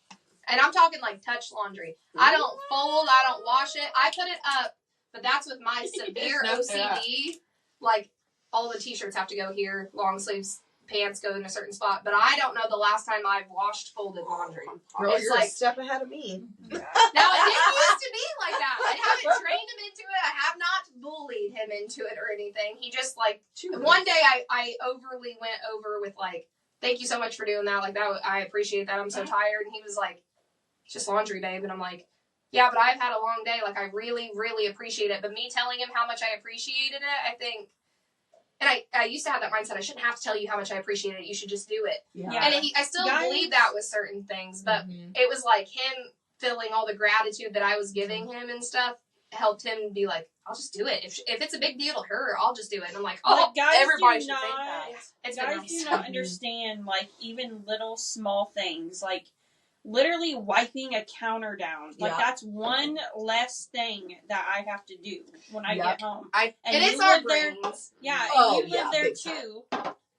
And I'm talking, like, touch laundry. I don't fold, I don't wash it. I put it up, but that's with my severe OCD. Like, all the t-shirts have to go here, long sleeves pants go in a certain spot, but I don't know the last time I've washed folded laundry. Girl, It's you're like a step ahead of me. Now, it didn't used to be like that. I haven't trained him into it. I have not bullied him into it or anything. He just, like, one day I overly went over with, like, thank you so much for doing that. Like, that I appreciate that. I'm so tired. And he was like, it's just laundry, babe. And I'm like, yeah, but I've had a long day. Like, I really, really appreciate it. But me telling him how much I appreciated it, I think, and I used to have that mindset. I shouldn't have to tell you how much I appreciate it. You should just do it. Yeah. And I still believe that with certain things. But it was like him feeling all the gratitude that I was giving him and stuff helped him be like, I'll just do it. If it's a big deal to her, I'll just do it. And I'm like, oh, like, guys everybody should not, think that. it's guys nice. do not understand, like, even little small things. Like, literally wiping a counter down. Like, that's one less thing that I have to do when I get home. And it's our brains. And you live there too.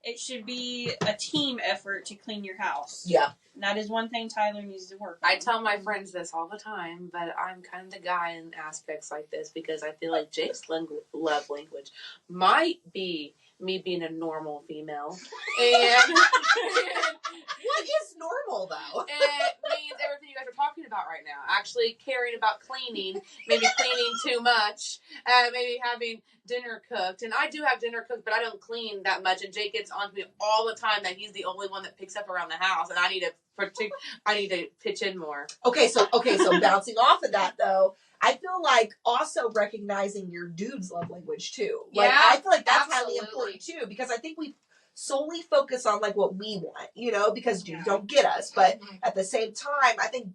It should be a team effort to clean your house. Yeah. And that is one thing Tyler needs to work on. I tell my friends this all the time, but I'm kind of the guy in aspects like this because I feel like Jake's love language might be me being a normal female. And what is normal, though? It means everything you guys are talking about right now. Actually caring about cleaning, maybe cleaning too much, maybe having dinner cooked. And I do have dinner cooked, but I don't clean that much. And Jake gets on to me all the time that he's the only one that picks up around the house, and I need to pitch in more. Okay, so bouncing off of that, though, I feel like also recognizing your dude's love language too. Like, I feel like that's highly important too, because I think we solely focus on like what we want, you know, because dudes don't get us. But at the same time, I think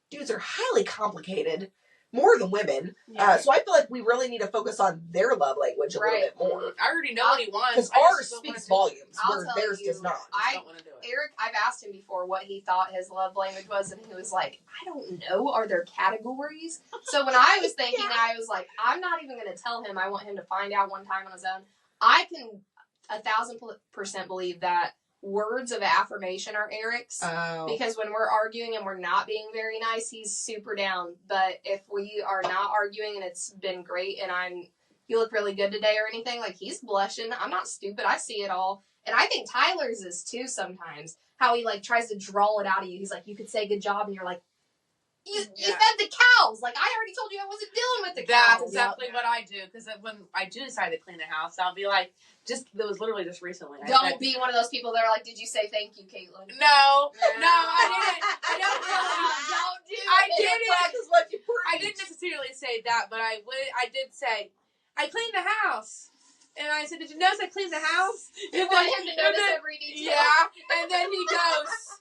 dudes are highly complicated, more than women. So I feel like we really need to focus on their love language a little bit more. I already know what he wants. Because ours speaks volumes, where theirs does not. I don't want to do it. Eric, I've asked him before what he thought his love language was, and he was like, I don't know. Are there categories? So when I was thinking, I was like, I'm not even going to tell him. I want him to find out one time on his own. I can 1,000% believe that words of affirmation are Eric's. Because when we're arguing and we're not being very nice, he's super down. But if we are not arguing and it's been great and you look really good today or anything, like, he's blushing. I'm not stupid. I see it all. And I think Tyler's is too sometimes. How he, like, tries to draw it out of you. He's like, you could say good job, and you're like, you fed the cows. Like, I already told you I wasn't dealing with the cows. That's exactly what I do. Because when I do decide to clean the house, I'll be like, it was literally just recently. Don't be one of those people that are like, did you say thank you, Kaitlyn? No, I didn't. I don't Don't do I it. didn't. I didn't necessarily say that, but I did say, I cleaned the house. And I said, did you notice I cleaned the house? You want him to notice every detail. Yeah. And then he goes,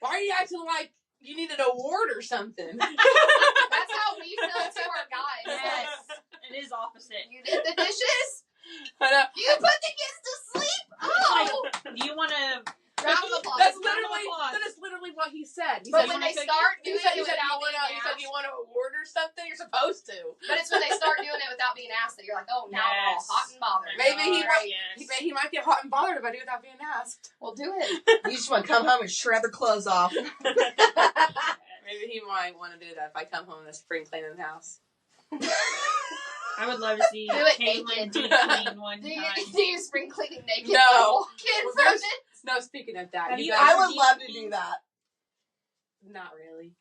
why are you acting like you need an award or something? That's how we feel to our guys. Yes. It is opposite. You did the dishes? You put the kids to sleep? Oh! Like, do you want to... Round of applause. That is literally what he said. But when they start doing it without being asked. He said, you want to award or something? You're supposed to. But it's when they start doing it without being asked that you're like, oh, now we're all hot and bothered. Maybe he might get hot and bothered if I do it without being asked. Well, do it. You just want to come home and shred their clothes off. Maybe he might want to do that if I come home in the spring cleaning the house. I would love to see Kaitlyn deep clean one time. Do you spring cleaning naked? No. No, speaking of that, I would love to do that. Not really.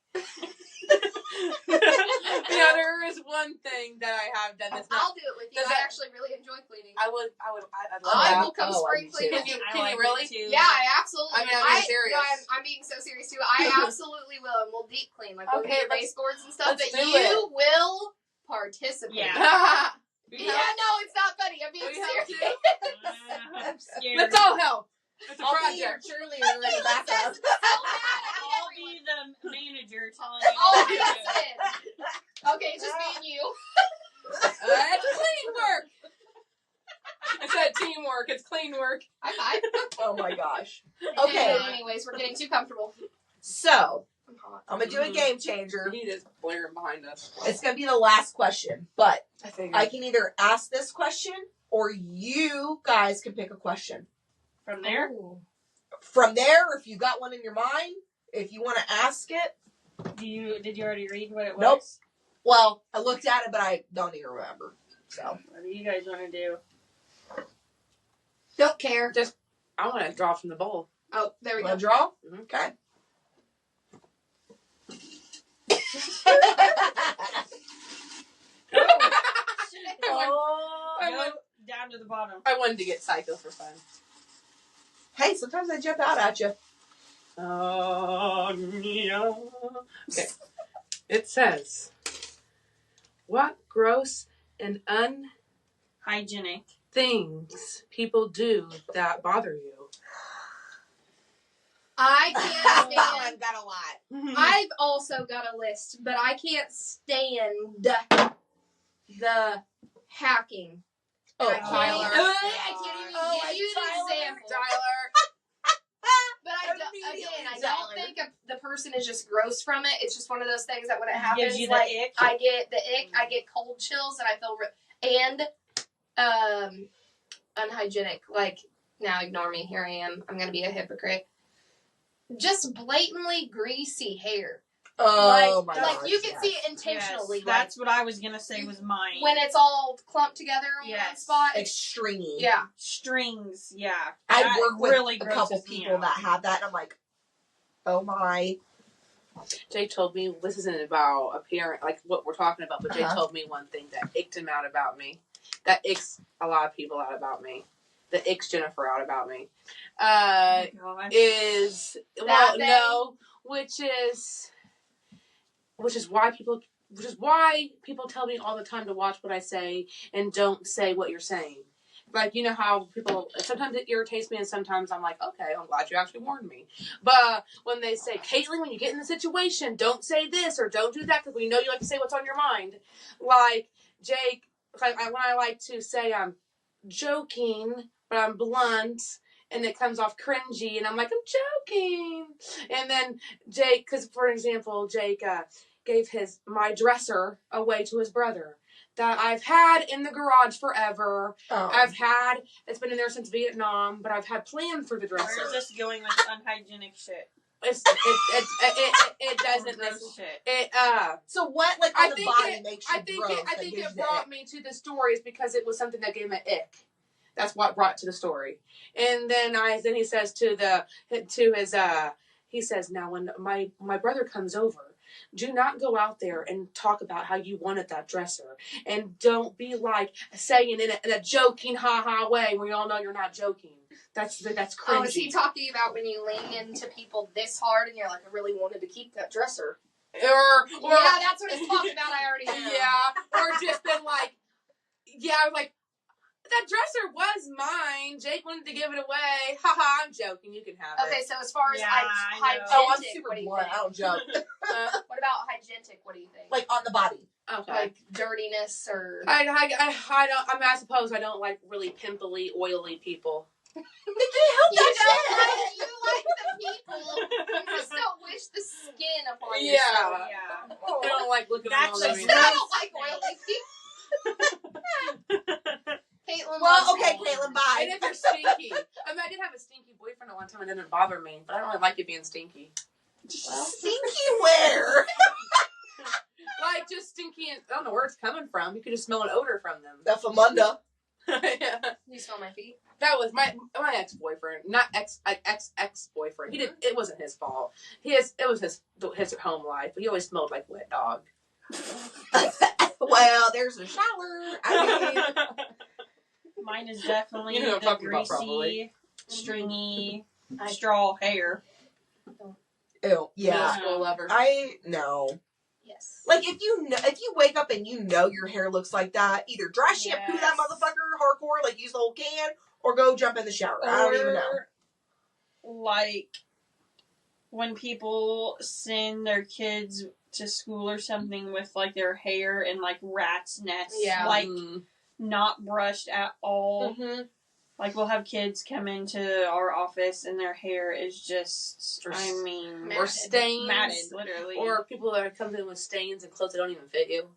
There is one thing that I have done that's not. I'll do it with you. I actually really enjoy cleaning. I'd love that. I will come spring cleaning. Can you really? Yeah, I absolutely. I mean, I'm being serious. I'm being so serious too. I absolutely will, and we'll deep clean. Like, we'll get baseboards and stuff. But you will participate. Yeah. No, it's not funny. I'm being serious. I'm scared. Let's all help. It's a I'll project. be your cheerleader in the backup. I'll be the manager telling you. Oh, that's it. Okay, it's just me and you. It's clean work. I said teamwork. It's clean work. High five. Oh my gosh. Okay. Anyways, we're getting too comfortable. So, I'm going to do a game changer. He is blaring behind us. It's going to be the last question, but I can either ask this question or you guys can pick a question. From there? From there, if you got one in your mind, if you want to ask it. Did you already read what it was? Nope. Well, I looked at it, but I don't even remember. So, What do you guys want to do? Don't care. Just, I want to draw from the bowl. Oh, there we Want go. to draw? Mm-hmm. Okay. Go down to the bottom. I wanted to get psycho for fun. Hey, sometimes I jump out at you. Oh, yeah. Okay. It says, what gross and Hygienic. things people do that bother you? I can't stand. I've got a lot. I've also got a list, but I can't stand the hacking. Oh, I can't Tyler. even, I can't even Oh, give you an Tyler. example. But I don't think the person is just gross from it. It's just one of those things that when it happens, Gives you the like ick. I get the ick, I get cold chills, and I feel unhygienic. Like, now ignore me. Here I am. I'm gonna be a hypocrite. Just blatantly greasy hair. Oh, my like gosh, you can yes. see it intentionally. Yes, that's what I was gonna say was mine. when it's all clumped together in one Yes. spot. Extreme. Yeah. Strings, yeah. I That work with really a couple grosses me people out. that have that, and I'm like, oh my. Jay told me, this isn't about appearance, like what we're talking about, but Jay told me one thing that icked him out about me. That icks a lot of people out about me. That icks Jennifer out about me. Oh, gosh. Is, That thing? no, which is why people tell me all the time to watch what I say and don't say what you're saying. Like, you know how people, sometimes it irritates me and sometimes I'm like, okay, I'm glad you actually warned me. But when they say, Kaitlyn, when you get in the situation, don't say this or don't do that because we know you like to say what's on your mind. Like, Jake, when I like to say I'm joking, but I'm blunt, and it comes off cringy, and I'm like, I'm joking. And then Jake, because for example, Jake gave my dresser away to his brother that I've had in the garage forever. Oh. It's been in there since Vietnam, but I've had plans for the dresser. Where's this going with unhygienic shit? It doesn't Gross shit. So what, like, on the body makes you gross? I think it brought me to the stories because it was something that gave me an ick. That's what brought to the story. And then he says he says, now when my brother comes over, do not go out there and talk about how you wanted that dresser. And don't be like saying in a joking ha-ha way where you all know you're not joking. That's cringy. Oh, is he talking about when you lean into people this hard and you're like, I really wanted to keep that dresser? Or yeah, that's what he's talking about. I already know. Yeah, or just been like, yeah, I was like, that dresser was mine. Jake wanted to give it away. Haha, I'm joking. You can have it. Okay, so as far as hygienic, I'm super what do you blunt. think? I don't joke. What about hygienic? What do you think? Like, on the body. Okay. Like dirtiness or... I don't. I suppose I don't like really pimply, oily people. They can't help that shit. You like the people. You just don't wish the skin upon Yeah. yourself. Yeah. I don't like looking at all That's those. just- I don't like oily people. Caitlyn Well, loves okay, oily. Caitlyn, bye. And if you're stinky, I did have a stinky boyfriend at one time. It didn't bother me, but I don't really like it being stinky. Well, stinky where? Like just stinky, and I don't know where it's coming from. You could just smell an odor from them. The Famunda. Yeah. You smell my feet? That was my ex-boyfriend, not ex-boyfriend. He did. It wasn't his fault. It was his home life. He always smelled like wet dog. Well, there's a shower. I mean, Mine is definitely You know what I'm the talking about, greasy, probably. stringy, straw hair. ew, yeah. School lover. I know. Yes. Like, if you wake up and you know your hair looks like that, either dry shampoo that Yes. motherfucker hardcore, like use the whole can, or go jump in the shower. I don't even know. Like when people send their kids to school or something with like their hair in like rat's nests, Yeah. like not brushed at all. Mm-hmm. Like we'll have kids come into our office and their hair is just, Or or stains, matted, literally. or people that come in with stains and clothes that don't even fit you.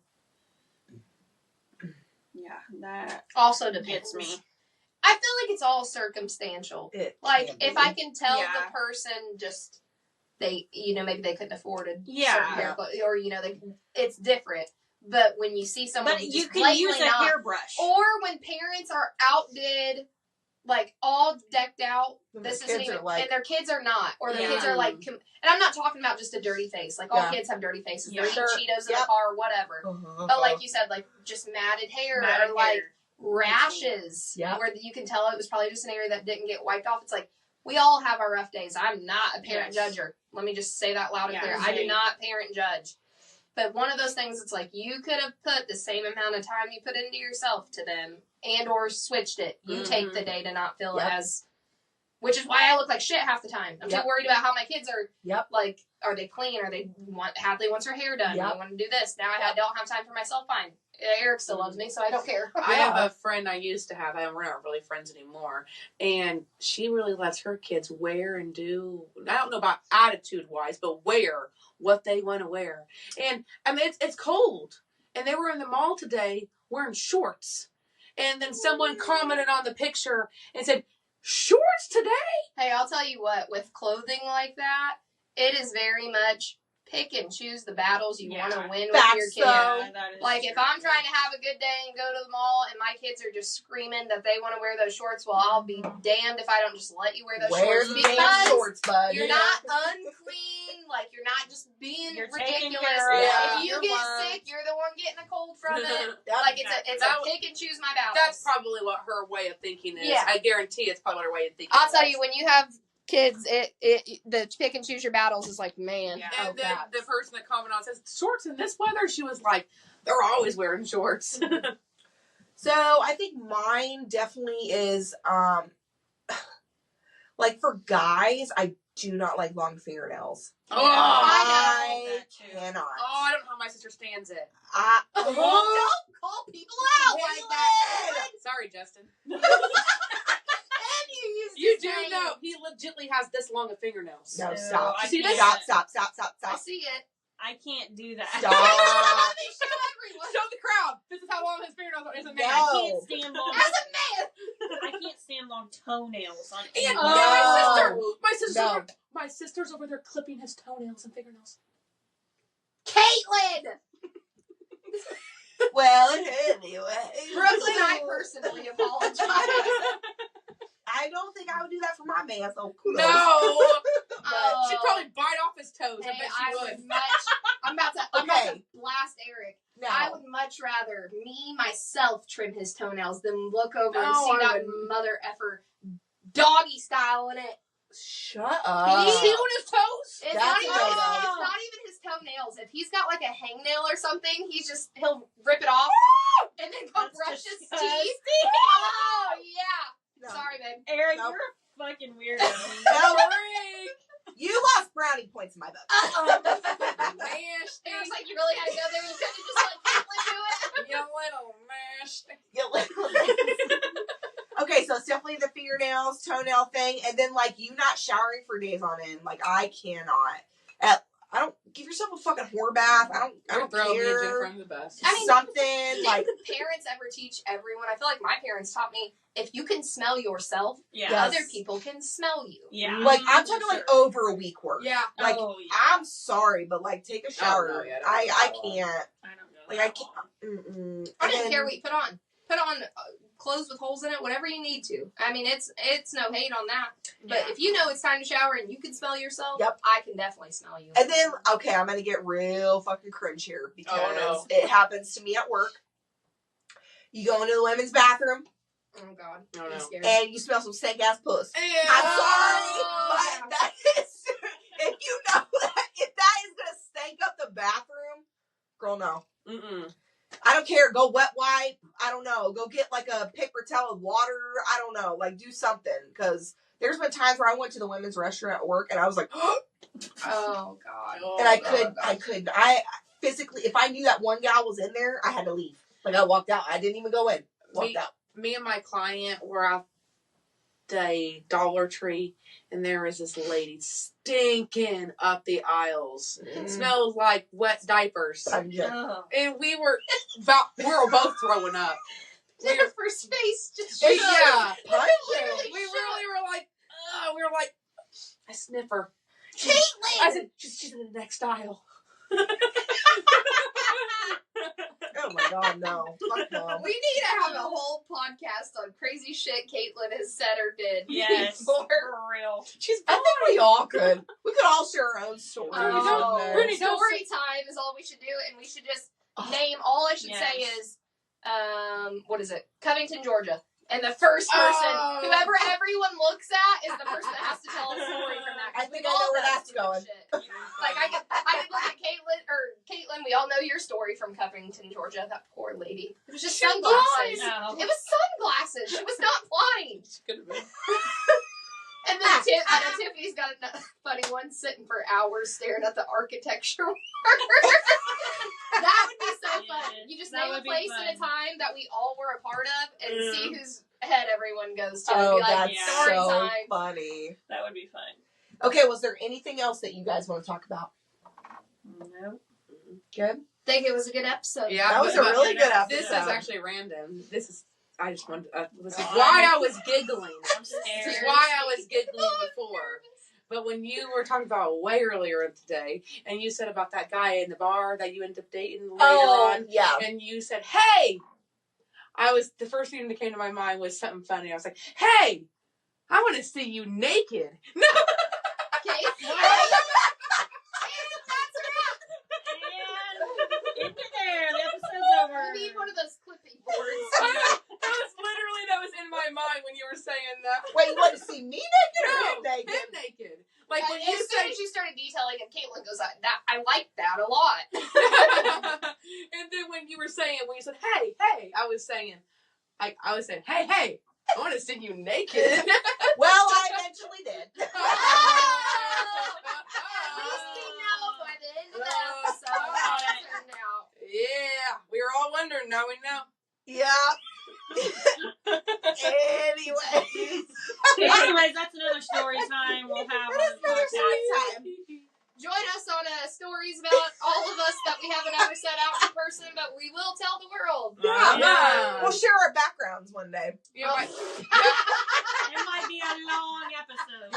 Yeah, that Also depends. gets me. I feel like it's all circumstantial. Like, if I can tell the person just, maybe they couldn't afford a certain hair, or, it's different. But when you see someone But who's you just can use blatantly a not, hairbrush. or when parents are outdid like all decked out. And This their isn't kids even, are like- and their kids are not, or their Yeah. kids are like, and I'm not talking about just a dirty face. Like all Yeah. kids have dirty faces. Yeah. They're eating Sure. Cheetos in Yep. the car, whatever. But like you said, like just matted hair Matted or like hair. rashes, Yep. where you can tell it was probably just an area that didn't get wiped off. It's like we all have our rough days. I'm not a parent Yes. judger. Let me just say that loud and Yeah, clear. I do same. not parent judge. But one of those things, it's like you could have put the same amount of time you put into yourself to them, and or switched it. You take the day to not feel Yep. as, which is why I look like shit half the time. I'm Yep. too worried about how my kids are. Yep. Like, are they clean? Are they Hadley wants her hair done? Yep. I want to do this. Now I don't have time for myself. Fine. Eric still loves me, so I don't care. I have a friend I used to have. We're not really friends anymore. And she really lets her kids wear and do, I don't know about attitude-wise, but wear what they want to wear. And, I mean, it's cold. And they were in the mall today wearing shorts. And then someone commented on the picture and said, shorts today? Hey, I'll tell you what, with clothing like that, it is very much pick and choose the battles you want to win with Facts, your kids. though. Yeah, that is Like, if true. I'm trying to have a good day and go to the mall and my kids are just screaming that they want to wear those shorts, well, I'll be damned if I don't just let you wear those Wear shorts the damn because shorts, bud. you're not unclean. Like, you're not just being You're taken ridiculous. care of. Yeah. If you You're get fine. sick, you're the one getting a cold from it. Yep. Like, it's That a was- pick and choose my battles. That's probably what her way of thinking is. Yeah. I guarantee it's probably her way of thinking. I'll tell is. you, when you have kids, the pick and choose your battles is like, man. Yeah. And oh, then God. the person that commented on says, shorts in this weather? She was like, they're always wearing shorts. So I think mine definitely is like for guys, I do not like long fingernails. Oh, I know. That too. Cannot. Oh, I don't know how my sister stands it. Don't call people out like that. Sorry, Justin. And you used You to do say- know he legitimately has this long of fingernails. No, No, stop. I See, can't. Stop. I see it. I can't do that. Stop. Let me show everyone. Show the crowd. This is how long his fingernails are. As a man. No. I can't stand long. As a man. I can't stand long toenails on And anyone. my sister's over there clipping his toenails and fingernails. Kaitlyn! Well, anyway. Brooklyn, I personally apologize. I don't think I would do that for my man, so kudos. No. Oh. She'd probably bite off his toes. I Hey, bet I she would would. I'm about to Okay. blast Eric. No. I would much rather myself trim his toenails than look over and No, see I that wouldn't. mother effer doggy style in it. Shut He's up. feeling his toes. It's That's not, even, no-no. it's not even his toenails. If he's got like a hangnail or something, he'll rip it off and then go That's brush his teeth. disgusting. Oh yeah. No. Sorry, babe. Eric, Nope. you're a fucking weirdo. No. You lost brownie points in my book. Eric's like, you really had to go there. You couldn't just like quickly do it. You little nasty. You little- Okay, so it's definitely the fingernails, toenail thing, and then like you not showering for days on end. Like I cannot. I don't give yourself a fucking whore bath. I don't Throw me and Jennifer care. under the bus. I mean, Something like Did parents ever teach everyone? I feel like my parents taught me if you can smell yourself, Yeah. Yes. other people can smell you. Yeah. like I'm for talking like sure. over a week worth. Yeah. Like Oh, yeah. I'm sorry, but like take a shower. no, yeah, I that long. can't. I don't know. Like that I can't. long. Mm-mm. I didn't And care what you put on. Put on clothes with holes in it, whatever you need to. I mean, it's no hate on that. But Yeah. if you know it's time to shower and you can smell yourself, Yep. I can definitely smell you. And then okay, I'm gonna get real fucking cringe here because Oh, no. it happens to me at work. You go into the women's bathroom oh God, Oh, I'm no. scared. and you smell some stank ass puss. Yeah. I'm sorry, Oh, but that is if you know that if that is gonna stank up the bathroom, girl, no. Mm-mm. I don't care. Go wet wipe. I don't know. Go get like a paper towel with water. I don't know. Like do something because there's been times where I went to the women's restroom at work and I was like, oh God. Oh, and I God. couldn't. I physically, if I knew that one gal was in there, I had to leave. Like I walked out. I didn't even go in. Walked out. Me and my client were at the Dollar Tree, and there was this lady stinking up the aisles. It smelled like wet diapers. Pungent. Oh. And we were both throwing up. Jennifer's face just It's Yeah. pungent. We really were like, I sniff her. Kaitlyn! I said, she's in the next aisle. Oh my God, no. Fuck no. We need to have a whole podcast on crazy shit Kaitlyn has said or did. Yes, before. for real. I think we all could. We could all share our own stories. Oh, on Brittney, this. story time is all we should do, and we should just name. All I should say Yes. is, what is it? Covington, Georgia. And the first person, whoever everyone looks at, is the person that has to tell a story from that. 'Cause I think we've I know all where done that's stupid going. shit. Like I could look at Kaitlyn. We all know your story from Covington, Georgia. That poor lady. It was just sunglasses. No. It was sunglasses. She was not blind. Could have been. And then Tiffany's got a funny one, sitting for hours staring at the architecture. That would be so fun. You just That name a would be place fun. and a time that we all were a part of, and see whose head everyone goes to. Oh, and be like, that's story so time. funny. That would be fun. Okay, was there anything else that you guys want to talk about? No. Good? Think it was a good episode. Yeah, That was a really good episode. This is actually random. I just wanted. This is God. why I was giggling. I'm This is scared. why I was giggling before. But when you were talking about it way earlier today, and you said about that guy in the bar that you ended up dating later on, yeah. and you said, "Hey," the first thing that came to my mind was something funny. I was like, "Hey, I want to see you naked." No. Okay. And into there. The episode's over. We need one of those clipping boards. That was in my mind when you were saying that. Wait, you want to see me naked or him No, naked? him naked. Like when As you soon said, as you started detailing it, Kaitlyn goes, I like that a lot. and then when you were saying, when you said, "Hey, I was saying, hey, I want to see you naked." Well, I eventually did. At least we know by the end of the episode how it turned out. Yeah, we were all wondering. Now we know. Yeah. Anyways, that's another story time we'll have on the another podcast. story time. Join us on stories about all of us that we haven't ever set out in person, but we will tell the world. Yeah. We'll share our backgrounds one day. Yeah, It might be a long episode.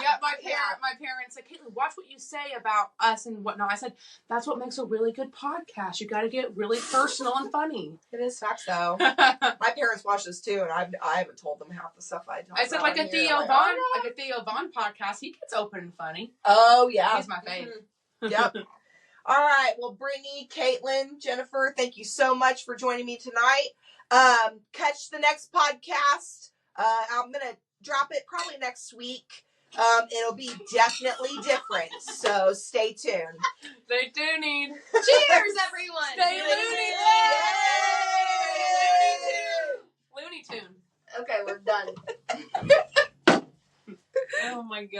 my parents said, "Kaitlyn, watch what you say about us and whatnot." I said, "That's what makes a really good podcast. You got to get really personal and funny." It is facts, though. My parents watch this too, and I haven't told them half the stuff I talk I said, about like a on here. Theo Like, Vaughn, oh, like a Theo Vaughn podcast. He gets open and funny. Oh, yeah. He's my fave. Yep. All right. Well, Brittney, Kaitlyn, Jennifer, thank you so much for joining me tonight. Catch the next podcast. I'm going to drop it probably next week. It'll be definitely different. So stay tuned. They do need. Cheers, everyone! Stay loony. Yay! Looney Tune. Okay, we're done. Oh my god.